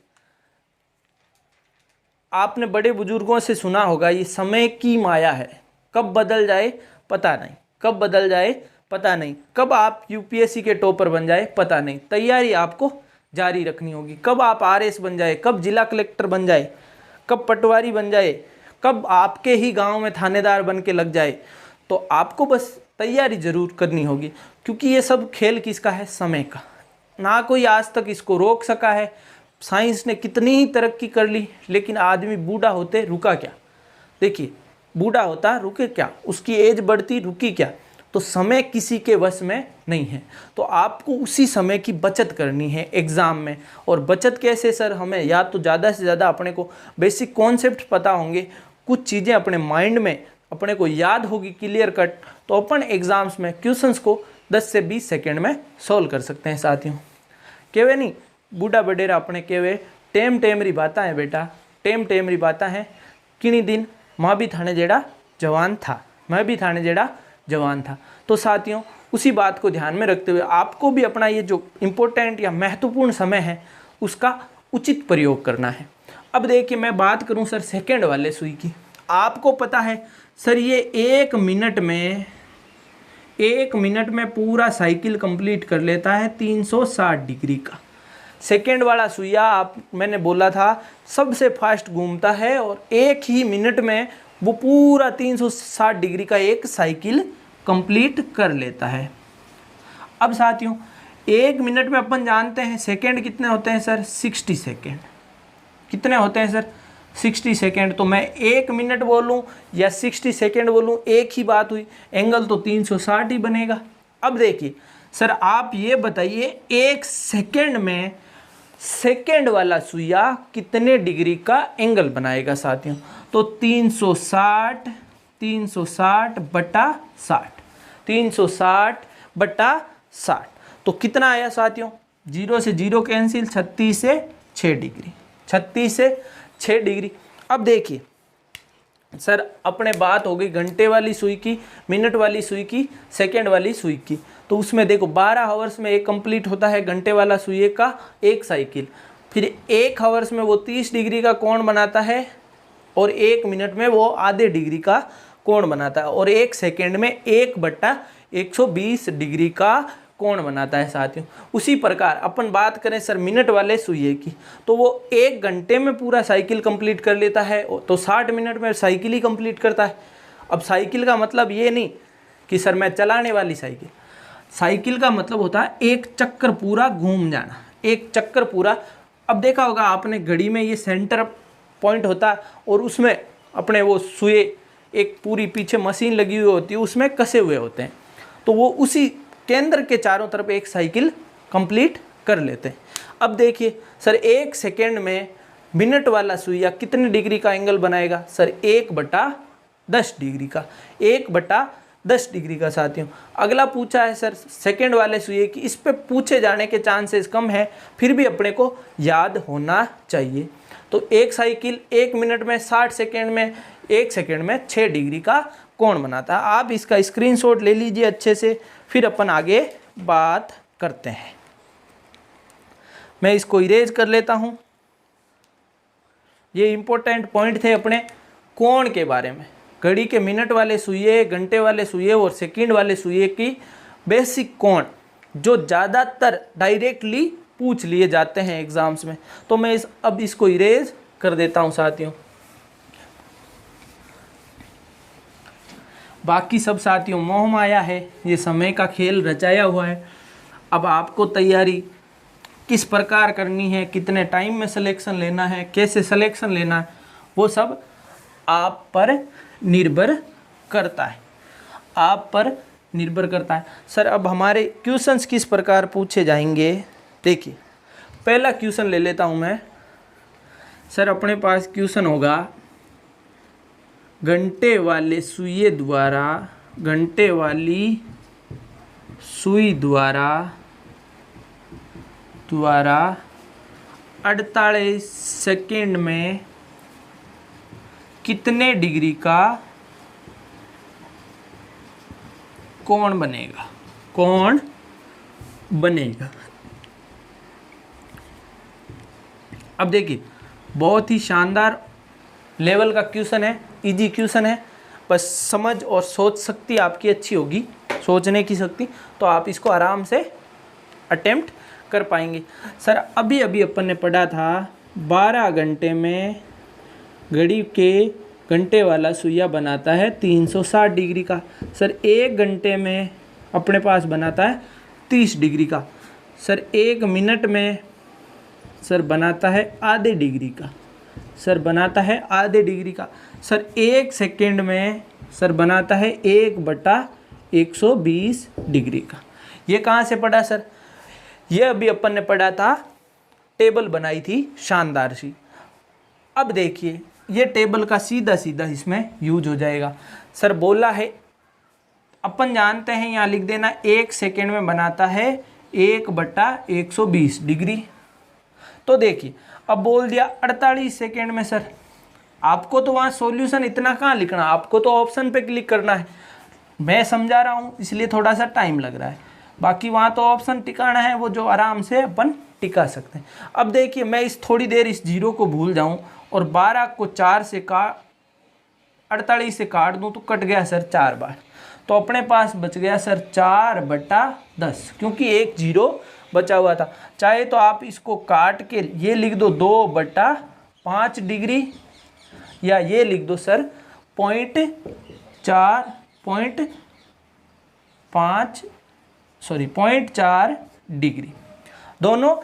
A: आपने बड़े बुजुर्गों से सुना होगा ये समय की माया है, कब बदल जाए पता नहीं, कब बदल जाए पता नहीं, कब आप यूपीएससी के टॉपर बन जाए पता नहीं। तैयारी आपको जारी रखनी होगी, कब आप आरएस बन जाए, कब जिला कलेक्टर बन जाए, कब पटवारी बन जाए, कब आपके ही गांव में थानेदार बन के लग जाए, तो आपको बस तैयारी ज़रूर करनी होगी क्योंकि ये सब खेल किसका है, समय का। ना कोई आज तक इसको रोक सका है। साइंस ने कितनी ही तरक्की कर ली लेकिन आदमी बूढ़ा होते रुका क्या, देखिए बूढ़ा होता रुके क्या, उसकी एज बढ़ती रुकी क्या। तो समय किसी के वश में नहीं है, तो आपको उसी समय की बचत करनी है एग्ज़ाम में। और बचत कैसे सर, हमें या तो ज़्यादा से ज़्यादा अपने को बेसिक कॉन्सेप्ट पता होंगे, कुछ चीज़ें अपने माइंड में अपने को याद होगी क्लियर कट, तो अपन एग्ज़ाम्स में क्वेश्चंस को 10 से 20 सेकेंड में सॉल्व कर सकते हैं साथियों। केवे नहीं बूढ़ा बडेरा अपने केवे टेम टेमरी बाता है बेटा, टेम टेमरी बाता है। किन्हीं दिन माँ भी थाने जेड़ा जवान था, मैं भी थाने जेड़ा जवान था। तो साथियों उसी बात को ध्यान में रखते हुए आपको भी अपना ये जो इम्पोर्टेंट या महत्वपूर्ण समय है उसका उचित प्रयोग करना है। अब देखिए मैं बात करूं सर सेकंड वाले सुई की। आपको पता है सर ये 1 मिनट में 1 मिनट में पूरा साइकिल कंप्लीट कर लेता है 360 डिग्री का। सेकेंड वाला सुइया मैंने बोला था सबसे फास्ट घूमता है और 1 ही मिनट में वो पूरा 360 डिग्री का एक साइकिल कंप्लीट कर लेता है। अब साथियों 1 मिनट में अपन जानते हैं सेकेंड कितने होते हैं सर, 60 सेकेंड। कितने होते हैं सर, 60 सेकेंड। तो मैं 1 मिनट बोलूँ या 60 सेकेंड बोलूँ एक ही बात हुई, एंगल तो 360 ही बनेगा। अब देखिए सर आप ये बताइए 1 सेकेंड में सेकेंड वाला सुइया कितने डिग्री का एंगल बनाएगा साथियों। तो 360 बटा 60 तो कितना आया साथियों, 0 से 0 कैंसिल, 36 से 6 डिग्री, 36 से 6 डिग्री। अब देखिए सर अपने बात हो गई घंटे वाली सुई की, मिनट वाली सुई की, सेकेंड वाली सुई की। तो उसमें देखो 12 आवर्स में एक कंप्लीट होता है घंटे वाला सुई का एक साइकिल। फिर 1 आवर्स में वो 30 डिग्री का कोण बनाता है और 1 मिनट में वो आधे डिग्री का कोण बनाता है और 1 सेकेंड में 1/120 डिग्री का कोण बनाता है साथियों। उसी प्रकार अपन बात करें सर मिनट वाले सुइये की, तो वो 1 घंटे में पूरा साइकिल कंप्लीट कर लेता है, तो 60 मिनट में साइकिल ही कंप्लीट करता है। अब साइकिल का मतलब ये नहीं कि सर मैं चलाने वाली साइकिल, साइकिल का मतलब होता है एक चक्कर पूरा घूम जाना, एक चक्कर पूरा। अब देखा होगा आपने घड़ी में ये सेंटर पॉइंट होता है और उसमें अपने वो सुई एक पूरी पीछे मशीन लगी हुई होती है, उसमें कसे हुए होते हैं, तो वो उसी केंद्र के चारों तरफ एक साइकिल कंप्लीट कर लेते हैं। अब देखिए सर 1 सेकेंड में मिनट वाला सुइया कितने डिग्री का एंगल बनाएगा सर, 1/10 डिग्री का, 1/10 डिग्री का साथियों। अगला पूछा है सर सेकेंड वाले सुइये की, इस पे पूछे जाने के चांसेस कम है, फिर भी अपने को याद होना चाहिए। तो एक साइकिल 1 मिनट में 60 सेकेंड में 1 सेकेंड में 6 डिग्री का कोण बनाता है। आप इसका स्क्रीनशॉट ले लीजिए अच्छे से, फिर अपन आगे बात करते हैं। मैं इसको इरेज कर लेता हूँ। ये इंपॉर्टेंट पॉइंट थे अपने कोण के बारे में, घड़ी के मिनट वाले सुइये, घंटे वाले सुइये और सेकंड वाले सुइये की बेसिक कोण जो ज़्यादातर डायरेक्टली पूछ लिए जाते हैं एग्जाम्स में। तो मैं अब इसको इरेज कर देता हूँ साथियों। बाकी सब साथियों मोह माया है, ये समय का खेल रचाया हुआ है। अब आपको तैयारी किस प्रकार करनी है, कितने टाइम में सिलेक्शन लेना है, कैसे सिलेक्शन लेना है, वो सब आप पर निर्भर करता है, आप पर निर्भर करता है। सर अब हमारे क्वेश्चंस किस प्रकार पूछे जाएंगे, देखिए पहला क्वेश्चन ले लेता हूँ मैं। सर अपने पास क्वेश्चन होगा घंटे वाले सुइये द्वारा, घंटे वाली सुई द्वारा 48 सेकेंड में कितने डिग्री का कोण बनेगा, कोण बनेगा। अब देखिए बहुत ही शानदार लेवल का क्वेश्चन है, इजी क्वेश्चन है, बस समझ और सोच शक्ति आपकी अच्छी होगी, सोचने की शक्ति, तो आप इसको आराम से अटेम्प्ट कर पाएंगे। सर अभी अभी अपन ने पढ़ा था 12 घंटे में घड़ी के घंटे वाला सुइया बनाता है 360 डिग्री का। सर 1 घंटे में अपने पास बनाता है 30 डिग्री का। सर 1 मिनट में सर बनाता है आधे डिग्री का, सर बनाता है आधे डिग्री का। सर 1 सेकेंड में सर बनाता है 1/120 डिग्री का। ये कहाँ से पढ़ा सर, ये अभी अपन ने पढ़ा था, टेबल बनाई थी शानदार सी। अब देखिए ये टेबल का सीधा सीधा इसमें यूज हो जाएगा। सर बोला है, अपन जानते हैं, यहाँ लिख देना 1 सेकेंड में बनाता है 1/120 डिग्री। तो देखिए अब बोल दिया 48 सेकेंड में। सर आपको तो वहाँ सॉल्यूशन इतना कहाँ लिखना, आपको तो ऑप्शन पे क्लिक करना है। मैं समझा रहा हूँ इसलिए थोड़ा सा टाइम लग रहा है, बाकी वहाँ तो ऑप्शन टिकाना है वो जो आराम से अपन टिका सकते हैं। अब देखिए मैं इस थोड़ी देर इस जीरो को भूल जाऊँ और 12 को 4 से 48 से काट दूँ तो कट गया सर 4 बार। तो अपने पास बच गया सर 4/10, क्योंकि एक जीरो बचा हुआ था। चाहे तो आप इसको काट के ये लिख दो 2/5 डिग्री, या ये लिख दो सर 0.4 डिग्री, दोनों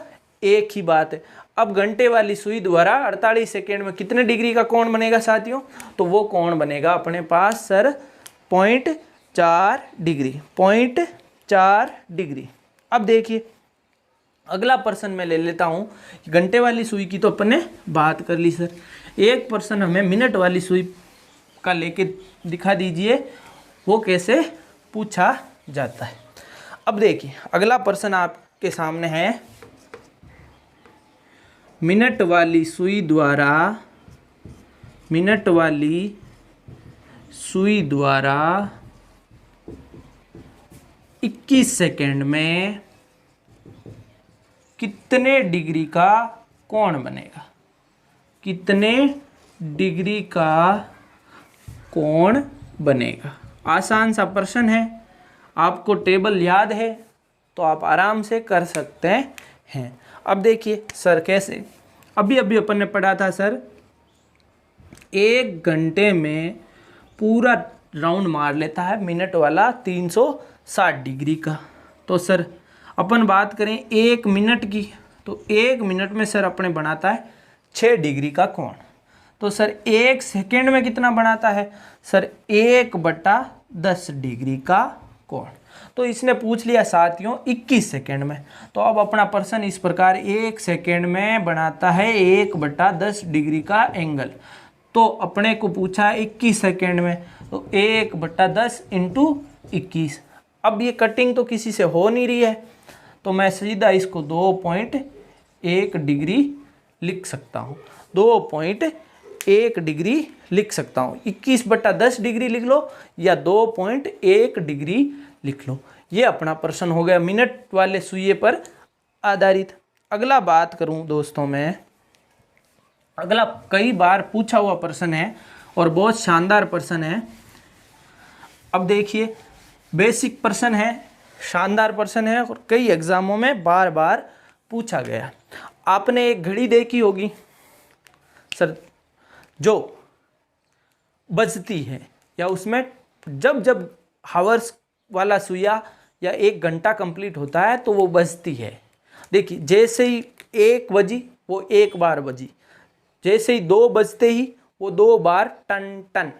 A: एक ही बात है। अब घंटे वाली सुई द्वारा 48 सेकेंड में कितने डिग्री का कोण बनेगा साथियों? तो वो कोण बनेगा अपने पास सर 0.4 डिग्री, 0.4 डिग्री। अब देखिए अगला प्रश्न मैं ले लेता हूँ। घंटे वाली सुई की तो अपन ने बात कर ली सर, एक प्रश्न हमें मिनट वाली सुई का लेके दिखा दीजिए, वो कैसे पूछा जाता है। अब देखिए अगला प्रश्न आपके सामने है, मिनट वाली सुई द्वारा 21 सेकेंड में कितने डिग्री का कोण बनेगा? कितने डिग्री का कोण बनेगा? आसान सा प्रश्न है, आपको टेबल याद है तो आप आराम से कर सकते हैं। अब देखिए सर कैसे, अभी अपन ने पढ़ा था सर, 1 घंटे में पूरा राउंड मार लेता है मिनट वाला 360 डिग्री का। तो सर अपन बात करें 1 मिनट की, तो 1 मिनट में सर अपने बनाता है 6 डिग्री का कोण। तो सर 1 सेकेंड में कितना बनाता है सर? 1/10 डिग्री का कोण। तो इसने पूछ लिया साथियों 21 सेकेंड में। तो अब अपना प्रश्न इस प्रकार 1 सेकेंड में बनाता है 1/10 डिग्री का एंगल। तो अपने को पूछा है 21 सेकेंड में, तो 1/10 × 21। अब ये कटिंग तो किसी से हो नहीं रही है, तो मैं सीधा इसको 2.1 डिग्री लिख सकता हूँ, 2.1 डिग्री लिख सकता हूँ। 21/10 डिग्री लिख लो या 2.1 डिग्री लिख लो। ये अपना प्रश्न हो गया मिनट वाले सुइए पर आधारित। अगला बात करूं दोस्तों मैं, अगला कई बार पूछा हुआ प्रश्न है और बहुत शानदार प्रश्न है। अब देखिए बेसिक प्रश्न है, शानदार प्रश्न है और कई एग्जामों में बार बार पूछा गया। आपने एक घड़ी देखी होगी सर, जो बजती है या उसमें जब हावर्स वाला सुइया या 1 घंटा कंप्लीट होता है तो वो बजती है। देखिए जैसे ही 1 बजी वो 1 बार बजी, जैसे ही 2 बजते ही वो 2 बार टन टन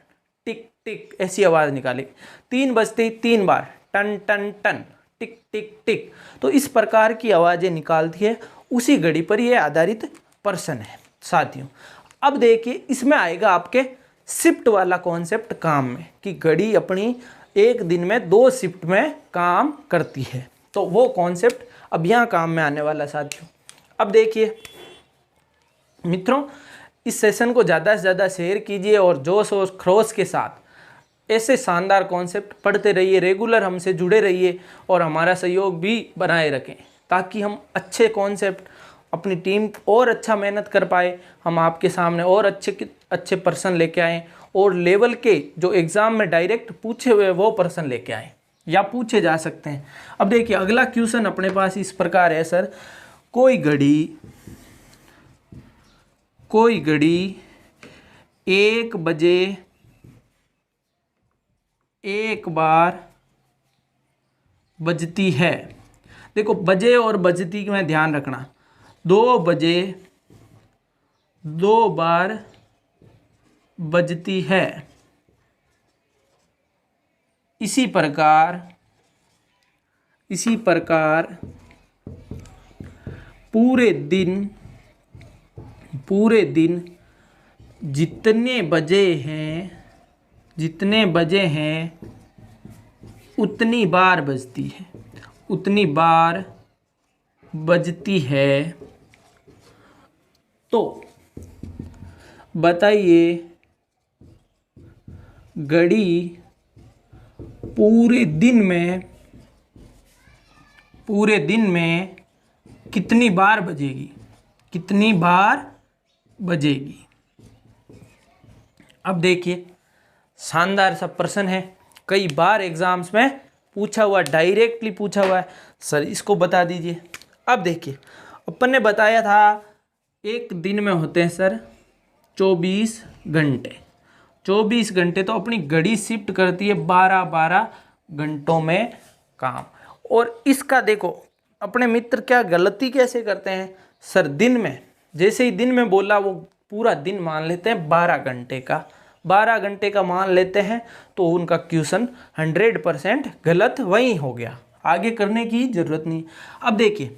A: टिक टिक ऐसी आवाज़ निकालेगी, 3 बजते ही 3 बार टन टन टन टिक टिक टिक। तो इस प्रकार की आवाज़ें निकालती है, उसी घड़ी पर ये आधारित प्रश्न है साथियों। अब देखिए इसमें आएगा आपके शिफ्ट वाला कॉन्सेप्ट काम में, कि घड़ी अपनी एक दिन में 2 शिफ्ट में काम करती है। तो वो कॉन्सेप्ट अब यहाँ काम में आने वाला साथियों। अब देखिए मित्रों, इस सेशन को ज़्यादा से ज़्यादा शेयर कीजिए और जोश और खरोश के साथ ऐसे शानदार कॉन्सेप्ट पढ़ते रहिए, रेगुलर हमसे जुड़े रहिए और हमारा सहयोग भी बनाए रखें, ताकि हम अच्छे कॉन्सेप्ट अपनी टीम और अच्छा मेहनत कर पाए, हम आपके सामने और अच्छे प्रश्न लेके आएँ और लेवल के जो एग्ज़ाम में डायरेक्ट पूछे हुए वो प्रश्न लेके आएँ या पूछे जा सकते हैं। अब देखिए अगला क्वेश्चन अपने पास इस प्रकार है सर, कोई घड़ी 1 बजे 1 बार बजती है। देखो बजे और बजती में ध्यान रखना, 2 बजे 2 बार बजती है। इसी प्रकार पूरे दिन जितने बजे हैं उतनी बार बजती है। तो बताइए घड़ी पूरे दिन में कितनी बार बजेगी? अब देखिए शानदार सा प्रश्न है कई बार एग्जाम्स में पूछा हुआ, डायरेक्टली पूछा हुआ है। सर इसको बता दीजिए। अब देखिए अपन ने बताया था एक दिन में होते हैं सर 24 घंटे। 24 घंटे तो अपनी घड़ी शिफ्ट करती है 12-12 घंटों में काम। और इसका देखो अपने मित्र क्या गलती कैसे करते हैं सर, दिन में जैसे ही दिन में बोला वो पूरा दिन मान लेते हैं 12 घंटे का, 12 घंटे का मान लेते हैं, तो उनका क्वेश्चन 100% गलत वहीं हो गया, आगे करने की ज़रूरत नहीं। अब देखिए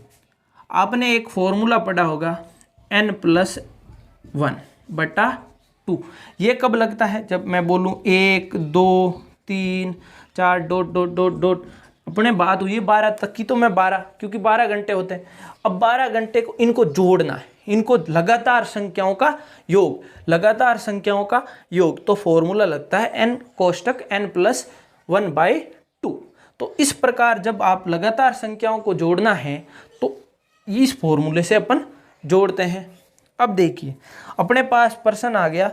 A: आपने एक फॉर्मूला पढ़ा होगा n+1/2। ये कब लगता है, जब मैं बोलूँ 1 2 3 4 डॉट डॉट डॉट डॉट, अपने बात हुई 12 तक की, तो मैं 12 क्योंकि 12 घंटे होते हैं। अब 12 घंटे को इनको जोड़ना है, इनको लगातार संख्याओं का योग, लगातार संख्याओं का योग, तो फॉर्मूला लगता है n कोष्टक n+1/2। तो इस प्रकार जब आप लगातार संख्याओं को जोड़ना है तो इस फॉर्मूले से अपन जोड़ते हैं। अब देखिए अपने पास प्रश्न आ गया,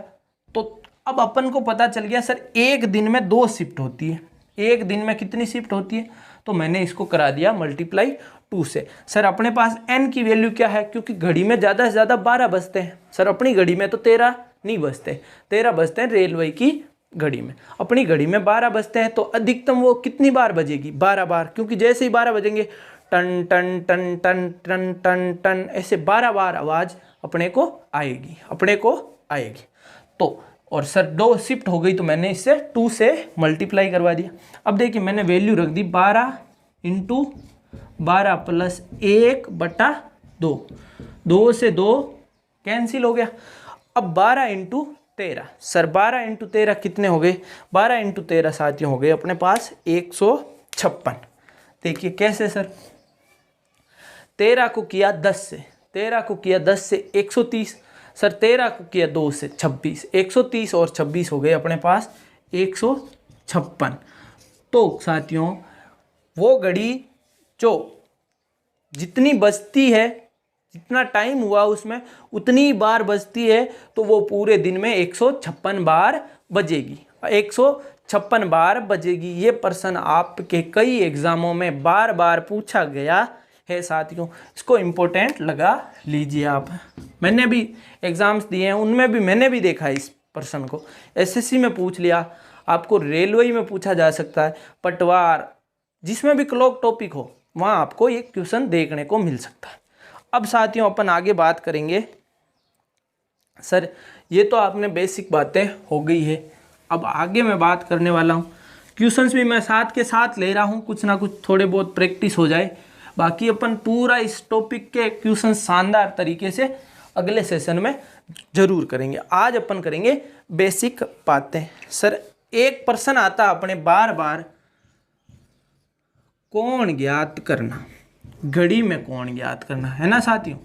A: तो अब अपन को पता चल गया सर एक दिन में 2 शिफ्ट होती है। एक दिन में कितनी शिफ्ट होती है, तो मैंने इसको करा दिया मल्टीप्लाई 2 से। सर अपने पास n की वैल्यू क्या है, क्योंकि घड़ी में ज़्यादा से ज़्यादा 12 बजते हैं। सर अपनी घड़ी में तो 13 नहीं बजते, 13 बजते हैं रेलवे की घड़ी में, अपनी घड़ी में 12 बजते हैं। तो अधिकतम वो कितनी बार बजेगी, 12 बार, क्योंकि जैसे ही 12 बजेंगे टन टन टन टन टन टन टन ऐसे 12 बार आवाज़ अपने को आएगी। तो और सर 2 शिफ्ट हो गई, तो मैंने इससे 2 से मल्टीप्लाई करवा दिया। अब देखिए मैंने वैल्यू रख दी 12 × 12 + 1/2, 2 से 2 कैंसिल हो गया। अब 12 × 13, सर 12 × 13 कितने हो गए, 12 × 13 साथियों हो गए अपने पास 156। देखिए कैसे सर, 13 को किया 10 से, 13 को किया 10 से 130, सर 13 को किया 2 से 26, 130 और 26 हो गए अपने पास 156। तो साथियों वो घड़ी जो जितनी बजती है, जितना टाइम हुआ उसमें उतनी बार बजती है, तो वो पूरे दिन में 156 बार बजेगी, 156 बार बजेगी। ये प्रश्न आपके कई एग्जामों में बार बार पूछा गया है साथियों, इसको इम्पोर्टेंट लगा लीजिए आप। मैंने भी एग्जाम्स दिए हैं, उनमें भी मैंने भी देखा है इस प्रश्न को। एसएससी में पूछ लिया, आपको रेलवे में पूछा जा सकता है, पटवार, जिसमें भी क्लॉक टॉपिक हो वहाँ आपको ये क्वेश्चन देखने को मिल सकता है। अब साथियों अपन आगे बात करेंगे। सर ये तो आपने बेसिक बातें हो गई है, अब आगे मैं बात करने वाला हूँ। क्वेश्चंस भी मैं साथ के साथ ले रहा हूँ, कुछ ना कुछ थोड़े बहुत प्रैक्टिस हो जाए। बाकी अपन पूरा इस टॉपिक के क्वेश्चन शानदार तरीके से अगले सेशन में जरूर करेंगे। आज अपन करेंगे बेसिक बातें। सर एक प्रश्न आता अपने बार बार, कोण ज्ञात करना, घड़ी में कोण ज्ञात करना, है ना साथियों।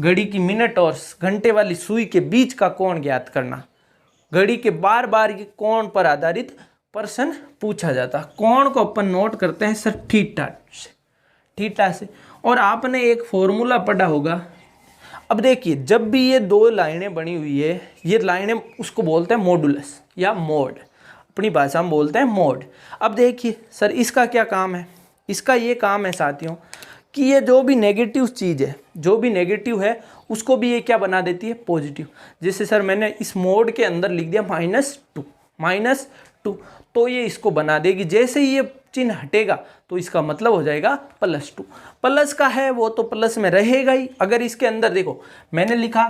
A: घड़ी की मिनट और घंटे वाली सुई के बीच का कोण ज्ञात करना, घड़ी के बार बार के कोण पर आधारित प्रश्न पूछा जाता। कोण को अपन नोट करते हैं सर थीटा से, और आपने एक फॉर्मूला पढ़ा होगा। अब देखिए जब भी ये 2 लाइनें बनी हुई है, ये लाइनें उसको बोलते हैं मॉडुलस या मोड, अपनी भाषा में बोलते हैं मोड। अब देखिए सर इसका क्या काम है, इसका ये काम है साथियों कि ये जो भी नेगेटिव चीज़ है, जो भी नेगेटिव है उसको भी ये क्या बना देती है, पॉजिटिव। जैसे सर मैंने इस मोड के अंदर लिख दिया -2, तो ये इसको बना देगी। जैसे ही ये चिन्ह हटेगा तो इसका मतलब हो जाएगा +2। प्लस का है वो तो प्लस में रहेगा ही। अगर इसके अंदर देखो मैंने लिखा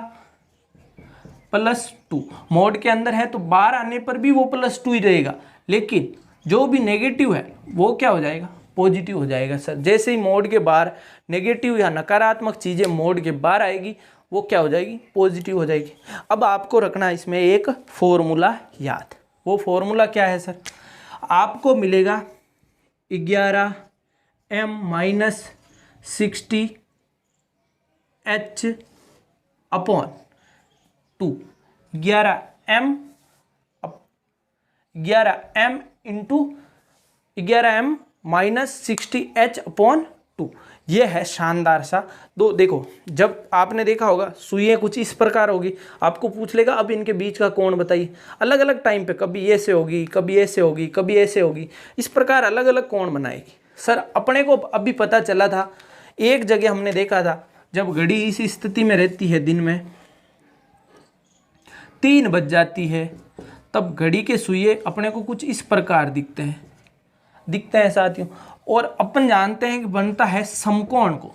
A: +2, मोड के अंदर है तो बाहर आने पर भी वो +2 ही रहेगा, लेकिन जो भी नेगेटिव है वो क्या हो जाएगा, पॉजिटिव हो जाएगा। सर जैसे ही मोड के बाहर नेगेटिव या नकारात्मक चीज़ें मोड के बाहर आएगी वो क्या हो जाएगी, पॉजिटिव हो जाएगी। अब आपको रखना इसमें एक फॉर्मूला याद। वो फॉर्मूला क्या है सर, आपको मिलेगा 11m - 60h/2, 11m × 11m - 60h/2। 2। ये है शानदार सा दो। देखो जब आपने देखा होगा सुइयाँ कुछ इस प्रकार होगी, आपको पूछ लेगा अब इनके बीच का कोण बताइए, अलग अलग टाइम पे, कभी ऐसे होगी, कभी ऐसे होगी, कभी ऐसे होगी, इस प्रकार अलग अलग कोण बनाएगी। सर अपने को अभी पता चला था, एक जगह हमने देखा था जब घड़ी इस स्थिति में रहती है, दिन में 3 बज जाती है, तब घड़ी के सुइए अपने को कुछ इस प्रकार दिखते हैं साथियों। और अपन जानते हैं कि बनता है समकोण को।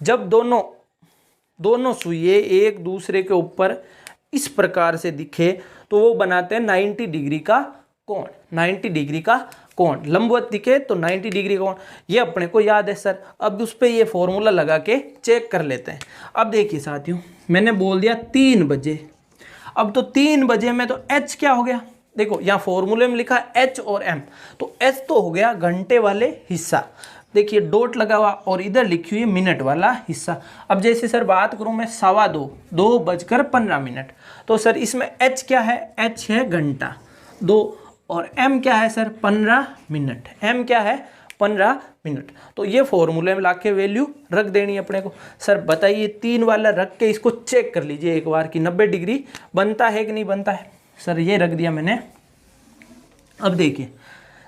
A: जब दोनों सुइए एक दूसरे के ऊपर इस प्रकार से दिखे तो वो बनाते हैं 90 डिग्री का कोण। 90 डिग्री का कोण लंबवत दिखे तो 90 डिग्री कोण, ये अपने को याद है सर। अब उस पर ये फॉर्मूला लगा के चेक कर लेते हैं। अब देखिए साथियों, मैंने बोल दिया 3 बजे, अब तो 3 बजे में तो एच क्या हो गया, देखो यहाँ फॉर्मूले में लिखा एच और एम, तो एच तो हो गया घंटे वाले हिस्सा, देखिए डॉट लगा हुआ, और इधर लिखी हुई है मिनट वाला हिस्सा। अब जैसे सर बात करूँ मैं 2:15, 2:15, तो सर इसमें एच क्या है, एच है घंटा 2, और एम क्या है सर 15 मिनट, एम क्या है 15 मिनट। तो ये फॉर्मूले में लाके वैल्यू रख देनी है अपने को। सर बताइए 3 वाला रख के इसको चेक कर लीजिए एक बार कि 90 डिग्री बनता है कि नहीं बनता है। सर ये रख दिया मैंने। अब देखिए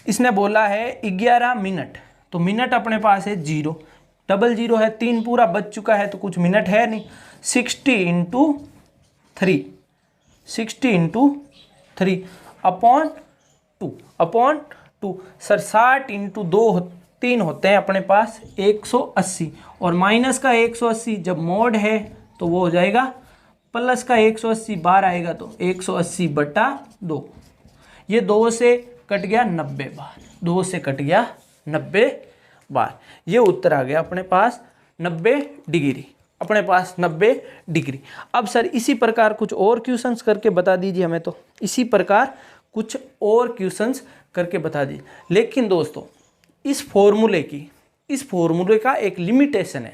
A: इसने बोला है 11 मिनट, तो मिनट अपने पास है 0, डबल 0 है, 3 पूरा बच चुका है तो कुछ मिनट है नहीं। 60 × 3, 60 × 3 अपॉन 2 सर 60 × 2 3 होते हैं अपने पास 180, और माइनस का 180 जब मोड है तो वो हो जाएगा प्लस का 180, बार आएगा तो 180/2। ये 2 से कट गया 90 बार, 2 से कट गया 90 बार। ये उत्तर आ गया अपने पास 90 डिग्री, अपने पास 90 डिग्री। अब सर इसी प्रकार कुछ और क्वेश्चंस करके बता दीजिए हमें, तो इसी प्रकार कुछ और क्वेश्चंस करके बता दीजिए। लेकिन दोस्तों इस फॉर्मूले का एक लिमिटेशन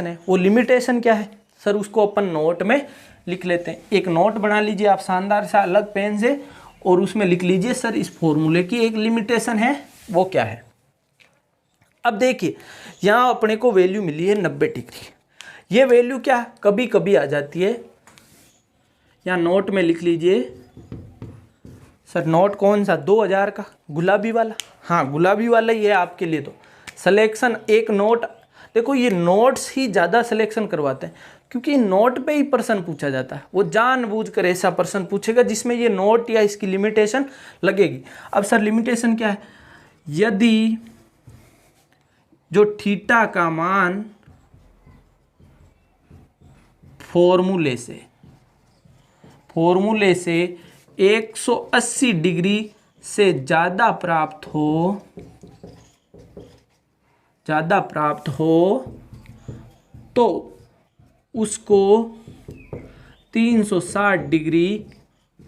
A: है, वो लिमिटेशन क्या है सर, उसको अपन नोट में लिख लेते हैं। एक नोट बना लीजिए आप शानदार सा अलग पेन से, और उसमें लिख लीजिए सर इस फॉर्मूले की एक लिमिटेशन है, वो क्या है। अब देखिए यहाँ अपने को वैल्यू मिली है 90 डिग्री, ये वैल्यू क्या कभी कभी आ जाती है, यहाँ नोट में लिख लीजिए सर। नोट कौन सा, 2000 का गुलाबी वाला, हाँ गुलाबी वाला ही है आपके लिए। तो सिलेक्शन एक नोट, देखो ये नोट्स ही ज़्यादा सिलेक्शन करवाते हैं, क्योंकि नोट पे ही प्रश्न पूछा जाता है। वो जानबूझकर ऐसा प्रश्न पूछेगा जिसमें ये नोट या इसकी लिमिटेशन लगेगी। अब सर लिमिटेशन क्या है, यदि जो थीटा का मान फॉर्मूले से 180 डिग्री से ज़्यादा प्राप्त हो तो उसको 360 डिग्री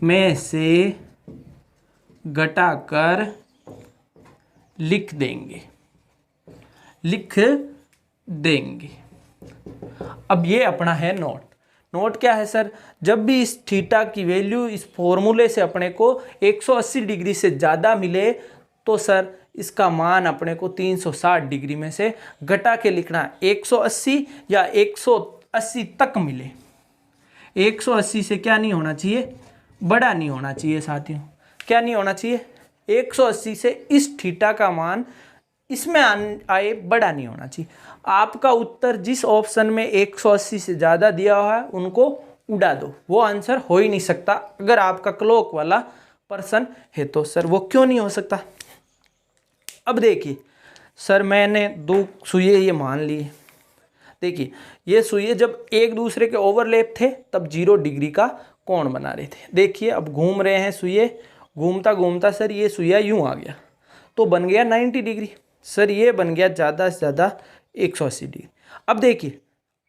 A: में से घटाकर लिख देंगे। अब ये अपना है नोट क्या है सर, जब भी इस थीटा की वैल्यू इस फॉर्मूले से अपने को 180 डिग्री से ज़्यादा मिले तो सर इसका मान अपने को 360 डिग्री में से घटा के लिखना है। 180 या 180 तक मिले, 180 से क्या नहीं होना चाहिए, बड़ा नहीं होना चाहिए साथियों। क्या नहीं होना चाहिए, 180 से इस थीटा का मान इसमें आए बड़ा नहीं होना चाहिए। आपका उत्तर जिस ऑप्शन में 180 से ज़्यादा दिया हुआ है उनको उड़ा दो, वो आंसर हो ही नहीं सकता। अगर आपका क्लॉक वाला प्रश्न है तो सर वो क्यों नहीं हो सकता। अब देखिए सर मैंने 2 सुइए ये मान लिए, देखिए ये सुइए जब एक दूसरे के ओवरलैप थे तब 0 डिग्री का कोण बना रहे थे। देखिए अब घूम रहे हैं सुइए, घूमता घूमता सर ये सुइया यूँ आ गया तो बन गया 90 डिग्री। सर ये बन गया ज़्यादा से ज़्यादा 180 डिग्री। अब देखिए,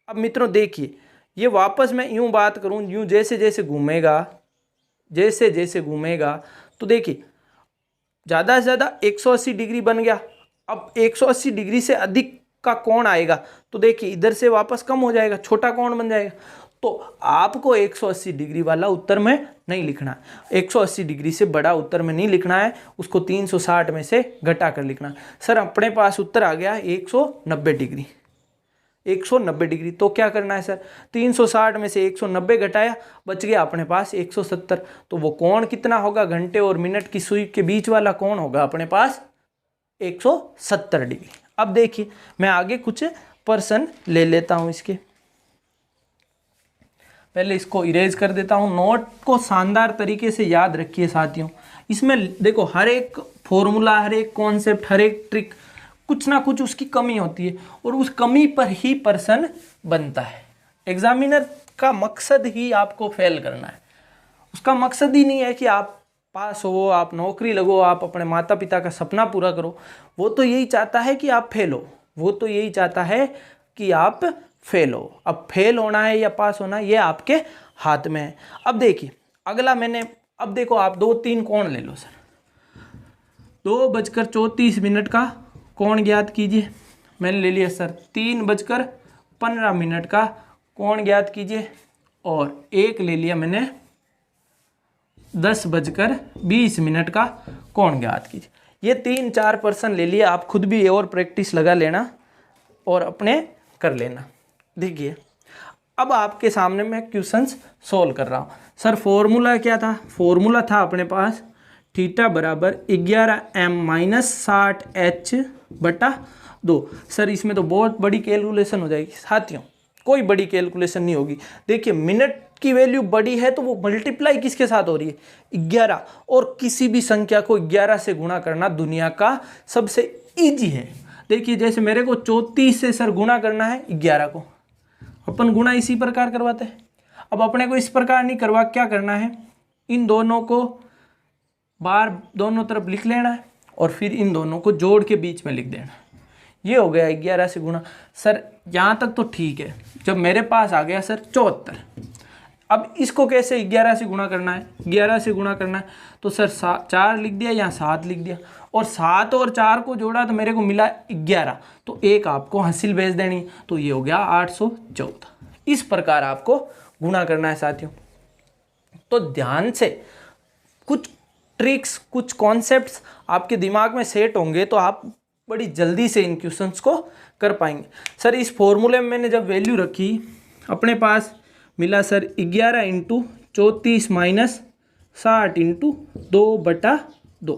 A: अब मित्रों देखिए ये वापस मैं यूँ बात करूँ, यूँ जैसे जैसे घूमेगा तो देखिए ज़्यादा से ज़्यादा 180 डिग्री बन गया। अब 180 डिग्री से अधिक का कोण आएगा तो देखिए इधर से वापस कम हो जाएगा, छोटा कोण बन जाएगा। तो आपको 180 डिग्री वाला उत्तर में नहीं लिखना है, 180 डिग्री से बड़ा उत्तर में नहीं लिखना है, उसको 360 में से घटा कर लिखना है। सर अपने पास उत्तर आ गया 190 डिग्री, 190 डिग्री। तो क्या करना है सर, 360 में से 190 घटाया, बच गया अपने पास 170। तो वो कोण कितना होगा, घंटे और मिनट की सुई के बीच वाला कोण होगा अपने पास 170 डिग्री। अब देखिए मैं आगे कुछ पर्सन ले लेता हूं इसके, पहले इसको इरेज कर देता हूं। नोट को शानदार तरीके से याद रखिए साथियों, इसमें देखो हर एक फॉर्मूला, हर एक कॉन्सेप्ट, हर एक ट्रिक कुछ ना कुछ उसकी कमी होती है और उस कमी पर ही पर्सन बनता है। एग्जामिनर का मकसद ही आपको फेल करना है, उसका मकसद ही नहीं है कि आप पास हो, आप नौकरी लगो, आप अपने माता पिता का सपना पूरा करो। वो तो यही चाहता है कि आप फेल हो, वो तो यही चाहता है कि आप फेल हो। अब फेल होना है या पास होना है ये आपके हाथ में है। अब देखिए अगला मैंने, अब देखो आप 2-3 कोण ले लो सर। 2:34 का कोण ज्ञात कीजिए, मैंने ले लिया सर। 3:15 का कोण ज्ञात कीजिए और एक ले लिया मैंने 10:20 का कोण ज्ञात कीजिए। ये 3-4 पर्सन ले लिया, आप खुद भी और प्रैक्टिस लगा लेना और अपने कर लेना। देखिए अब आपके सामने मैं क्वेश्चंस सोल्व कर रहा हूँ। सर फॉर्मूला क्या था, फॉर्मूला था अपने पास थीटा बराबर 11m-60h/2। सर इसमें तो बहुत बड़ी कैलकुलेशन हो जाएगी साथियों, कोई बड़ी कैलकुलेशन नहीं होगी। देखिए मिनट की वैल्यू बड़ी है तो वो मल्टीप्लाई किसके साथ हो रही है, 11, और किसी भी संख्या को 11 से गुणा करना दुनिया का सबसे ईजी है। देखिए जैसे मेरे को 34 से सर गुणा करना है 11 को, अपन गुणा इसी प्रकार करवाते हैं। अब अपने को इस प्रकार नहीं करवा, क्या करना है, इन दोनों को बार दोनों तरफ लिख लेना है और फिर इन दोनों को जोड़ के बीच में लिख देना। ये हो गया 11 से गुणा। सर यहाँ तक तो ठीक है। जब मेरे पास आ गया सर 74, अब इसको कैसे 11 से गुणा करना है, 11 से गुणा करना है तो सर 4 लिख दिया, यहाँ 7 लिख दिया और 7 और 4 को जोड़ा तो मेरे को मिला 11, तो एक आपको हासिल भेज देनी, तो ये हो गया 814। इस प्रकार आपको गुणा करना है साथियों। तो ध्यान से कुछ ट्रिक्स, कुछ कॉन्सेप्ट्स आपके दिमाग में सेट होंगे तो आप बड़ी जल्दी से इन क्वेश्चंस को कर पाएंगे। सर इस फॉर्मूले में मैंने जब वैल्यू रखी अपने पास मिला सर 11 × 34 - 60 × 2/2।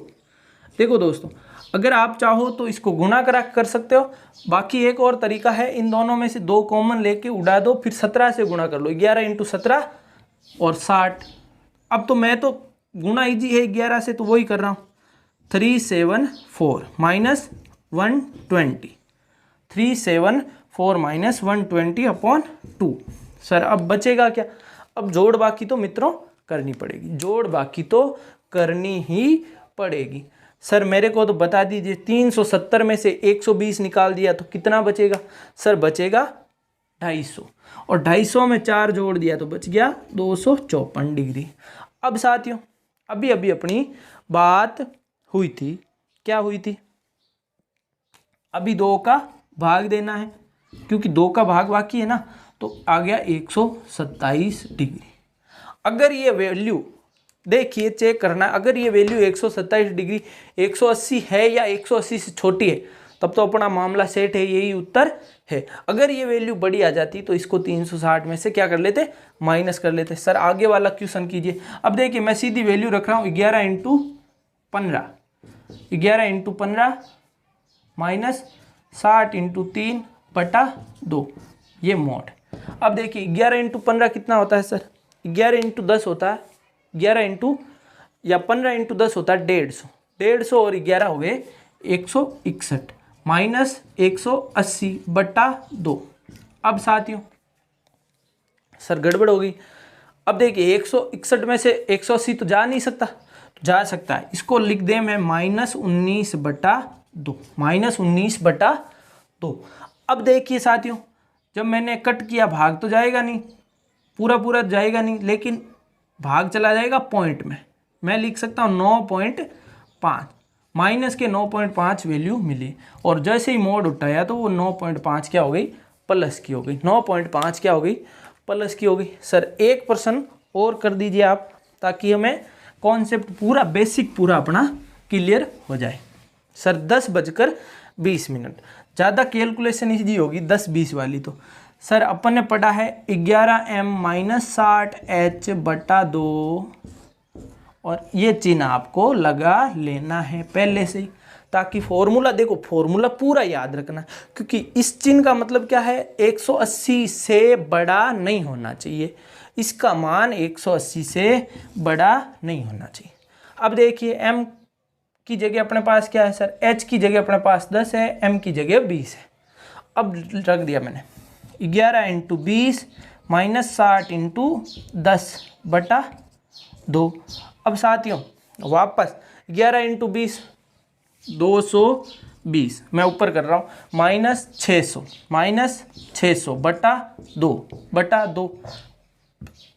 A: देखो दोस्तों अगर आप चाहो तो इसको गुणा कर सकते हो, बाकी एक और तरीका है, इन दोनों में से 2 कॉमन लेके उड़ा दो, फिर 17 से गुणा कर लो, 11 × 17 और 60। अब तो मैं तो गुणा ईजी है 11 से तो वही कर रहा हूँ, 374 - 120, 374 - 120/2। सर अब बचेगा क्या, अब जोड़ बाकी तो मित्रों करनी पड़ेगी, जोड़ बाकी तो करनी ही पड़ेगी। सर मेरे को तो बता दीजिए 370 में से 120 निकाल दिया तो कितना बचेगा, सर बचेगा 250, और 250 में 4 जोड़ दिया तो बच गया 254 डिग्री। अब साथियों अभी अभी अपनी बात हुई थी, क्या हुई थी, अभी 2 का भाग देना है, क्योंकि 2 का भाग बाकी है ना, तो आ गया 127 डिग्री। अगर ये वैल्यू देखिए चेक करना, अगर ये वैल्यू 127 डिग्री 180 है या 180 से छोटी है तब तो अपना मामला सेट है, यही उत्तर है। अगर ये वैल्यू बड़ी आ जाती तो इसको 360 में से क्या कर लेते, माइनस कर लेते। सर आगे वाला क्वेश्चन कीजिए। अब देखिए मैं सीधी वैल्यू रख रहा हूँ 11 × 15, 11 × 15 माइनस 60 × 3/2, ये मोड। अब देखिए 11 × 15 कितना होता है सर, 11 × 10 होता है, 11 × या 15 × 10 होता है 150, 150 और 11 हो गए 161 माइनस 180/2। अब साथियों सर गड़बड़ हो गई। अब देखिए 161 में से 180 तो जा नहीं सकता, तो जा सकता है, इसको लिख दें मैं -19/2, -19/2। अब देखिए साथियों जब मैंने कट किया भाग तो जाएगा नहीं, पूरा पूरा जाएगा नहीं, लेकिन भाग चला जाएगा पॉइंट में, मैं लिख सकता हूँ 9.5, माइनस के 9.5 वैल्यू मिली, और जैसे ही मोड उठाया तो वो 9.5 क्या हो गई, प्लस की हो गई, 9.5 क्या हो गई, प्लस की होगी। सर 1% और कर दीजिए आप, ताकि हमें कॉन्सेप्ट पूरा बेसिक पूरा अपना क्लियर हो जाए। सर 10:20, ज़्यादा कैलकुलेशन इजी होगी 10-20 वाली। तो सर अपन ने पढ़ा है 11m-60h/2 और ये चिन्ह आपको लगा लेना है पहले से ही, ताकि फॉर्मूला देखो, फॉर्मूला पूरा याद रखना, क्योंकि इस चिन्ह का मतलब क्या है, 180 से बड़ा नहीं होना चाहिए, इसका मान 180 से बड़ा नहीं होना चाहिए। अब देखिए m की जगह अपने पास क्या है सर, h की जगह अपने पास 10 है, m की जगह 20 है। अब रख दिया मैंने 11 × 20 -60 × 10/2। अब साथियों वापस 11 × 20 220, मैं ऊपर कर रहा हूँ, -600/2/2।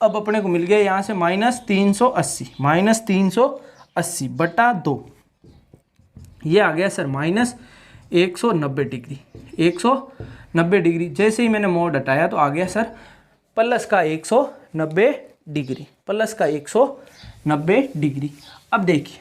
A: अब अपने को मिल गया यहाँ से -380/2, ये आ गया सर -190 डिग्री। 190 डिग्री जैसे ही मैंने मोड हटाया तो आ गया सर प्लस का 190 डिग्री, प्लस का 190 डिग्री। अब देखिए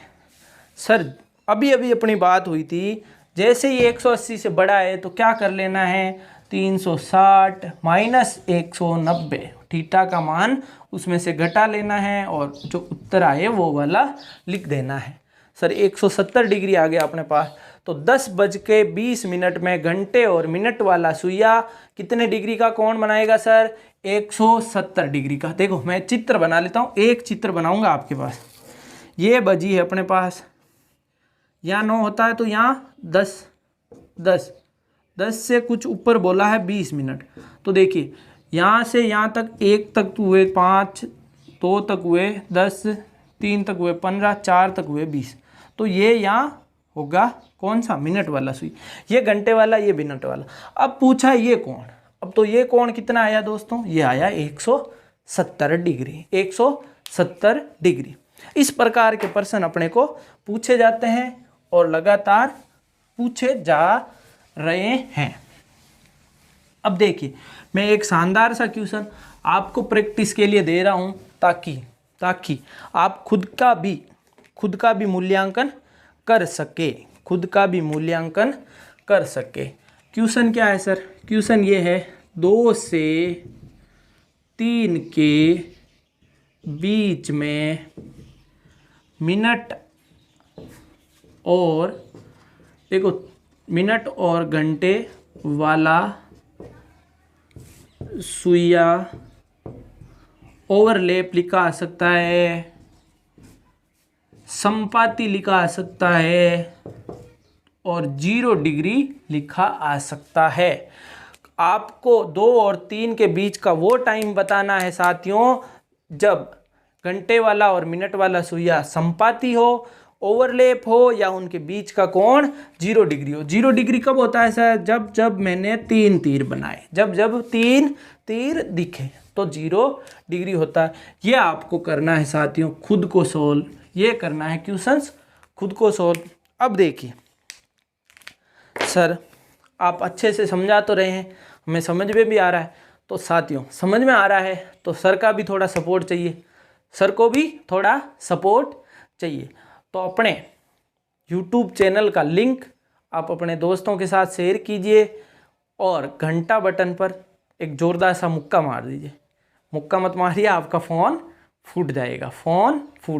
A: सर अभी अभी अपनी बात हुई थी, जैसे ही 180 से बड़ा है तो क्या कर लेना है, 360 - 190, थीटा का मान उसमें से घटा लेना है और जो उत्तर आए वो वाला लिख देना है। सर 170 डिग्री आ गया अपने पास। तो 10:20 में घंटे और मिनट वाला सुइया कितने डिग्री का कोण बनाएगा सर, 170 डिग्री का। देखो मैं चित्र बना लेता हूँ, एक चित्र बनाऊंगा आपके पास। ये बजी है अपने पास, यहाँ 9 होता है तो यहाँ 10 से कुछ ऊपर बोला है 20 मिनट। तो देखिए यहाँ से यहाँ तक, 1 तक हुए 5, 2 तक हुए 10, 3 तक हुए 15, 4 तक हुए 20। तो ये यहाँ होगा कौन सा, मिनट वाला सुई, ये घंटे वाला, ये मिनट वाला। अब पूछा ये कोण, अब तो ये कोण कितना आया दोस्तों, ये आया 170 डिग्री, 170 डिग्री। इस प्रकार के प्रश्न अपने को पूछे जाते हैं और लगातार पूछे जा रहे हैं। अब देखिए मैं एक शानदार सा क्वेश्चन आपको प्रैक्टिस के लिए दे रहा हूं, ताकि आप खुद का भी मूल्यांकन कर सके, क्वेश्चन क्या है सर, क्वेश्चन ये है 2 से 3 के बीच में मिनट और घंटे वाला सुइया ओवरलैप लिखा आ सकता है, संपाती लिखा आ सकता है और 0 डिग्री लिखा आ सकता है। आपको 2 और 3 के बीच का वो टाइम बताना है साथियों, जब घंटे वाला और मिनट वाला सुइया संपाती हो, ओवरलैप हो, या उनके बीच का कोण 0 डिग्री हो। 0 डिग्री कब होता है सर, जब मैंने 3 तीर बनाए, जब 3 तीर दिखे तो 0 डिग्री होता है। ये आपको करना है साथियों, खुद को सोल्व, ये करना है क्वेश्चंस खुद को सोल्व। अब देखिए सर आप अच्छे से समझा तो रहे हैं, हमें समझ में भी आ रहा है। तो साथियों समझ में आ रहा है तो सर का भी थोड़ा सपोर्ट चाहिए, सर को भी थोड़ा सपोर्ट चाहिए। तो अपने YouTube चैनल का लिंक आप अपने दोस्तों के साथ शेयर कीजिए और घंटा बटन पर एक जोरदार सा मुक्का मार दीजिए। मुक्का मत मारिए, आपका फ़ोन फूट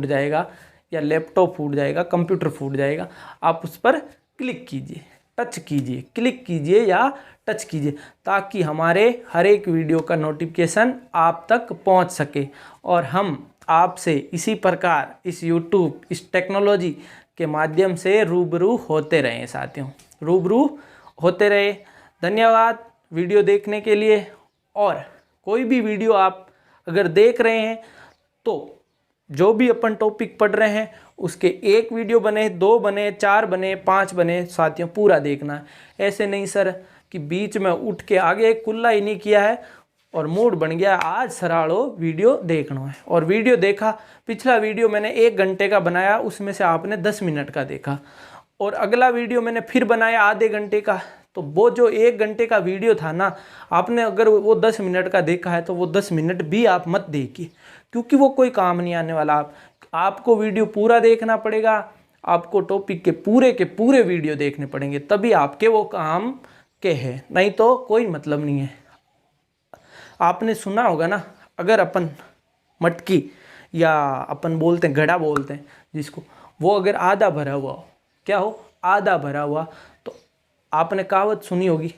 A: जाएगा या लैपटॉप फूट जाएगा, कंप्यूटर फूट जाएगा। आप उस पर क्लिक कीजिए, क्लिक कीजिए या टच कीजिए, ताकि हमारे हर एक वीडियो का नोटिफिकेशन आप तक पहुंच सके और हम आपसे इसी प्रकार इस YouTube, इस टेक्नोलॉजी के माध्यम से रूबरू होते रहें साथियों, रूबरू होते रहे। धन्यवाद वीडियो देखने के लिए। और कोई भी वीडियो आप अगर देख रहे हैं तो जो भी अपन टॉपिक पढ़ रहे हैं उसके एक वीडियो बने, 2 बने, 4 बने, 5 बने, साथियों पूरा देखना है। ऐसे नहीं सर कि बीच में उठ के आगे कुल्ला ही नहीं किया है और मूड बन गया आज सराड़ो वीडियो देखना है, और वीडियो देखा, पिछला वीडियो मैंने 1 घंटे का बनाया, उसमें से आपने 10 मिनट का देखा, और अगला वीडियो मैंने फिर बनाया आधे घंटे का, तो वो जो 1 घंटे का वीडियो था ना, आपने अगर वो 10 मिनट का देखा है तो वो 10 मिनट भी आप मत देखिए, क्योंकि वो कोई काम नहीं आने वाला। आपको वीडियो पूरा देखना पड़ेगा, आपको टॉपिक के पूरे वीडियो देखने पड़ेंगे, तभी आपके वो काम के हैं, नहीं तो कोई मतलब नहीं है। आपने सुना होगा ना, अगर अपन मटकी या अपन बोलते हैं घड़ा बोलते हैं जिसको, वो अगर आधा भरा हुआ हो, क्या हो, आधा भरा हुआ, तो आपने कहावत सुनी होगी,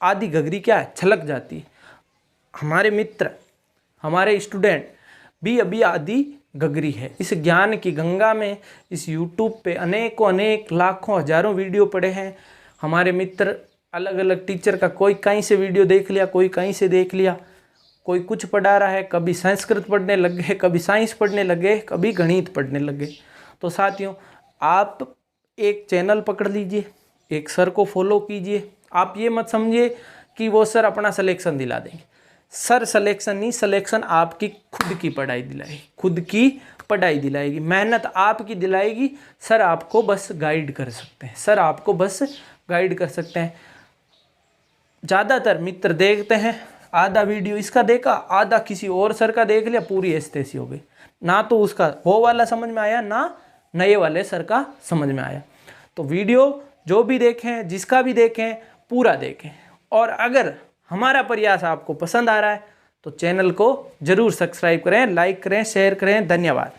A: आधी घघरी क्या है, छलक जाती है। हमारे मित्र, हमारे स्टूडेंट भी अभी आधी घघरी है। इस ज्ञान की गंगा में, इस यूट्यूब पे अनेक लाखों हजारों वीडियो पड़े हैं। हमारे मित्र अलग अलग टीचर का, कोई कहीं से वीडियो देख लिया, कोई कहीं से देख लिया, कोई कुछ पढ़ा रहा है, कभी संस्कृत पढ़ने लग गए, कभी साइंस पढ़ने लग गए, कभी गणित पढ़ने लग गए। तो साथियों, आप एक चैनल पकड़ लीजिए, एक सर को फॉलो कीजिए। आप ये मत समझिए कि वो सर अपना सिलेक्शन दिला देंगे। सर सिलेक्शन नहीं, सिलेक्शन आपकी खुद की पढ़ाई दिलाएगी, खुद की पढ़ाई दिलाएगी, मेहनत आपकी दिलाएगी। सर आपको बस गाइड कर सकते हैं, सर आपको बस गाइड कर सकते हैं। ज़्यादातर मित्र देखते हैं, आधा वीडियो इसका देखा, आधा किसी और सर का देख लिया, पूरी ऐसी हो गई। ना तो उसका वो वाला समझ में आया, ना नए वाले सर का समझ में आया। तो वीडियो जो भी देखें, जिसका भी देखें, पूरा देखें। और अगर हमारा प्रयास आपको पसंद आ रहा है तो चैनल को ज़रूर सब्सक्राइब करें, लाइक करें, शेयर करें। धन्यवाद।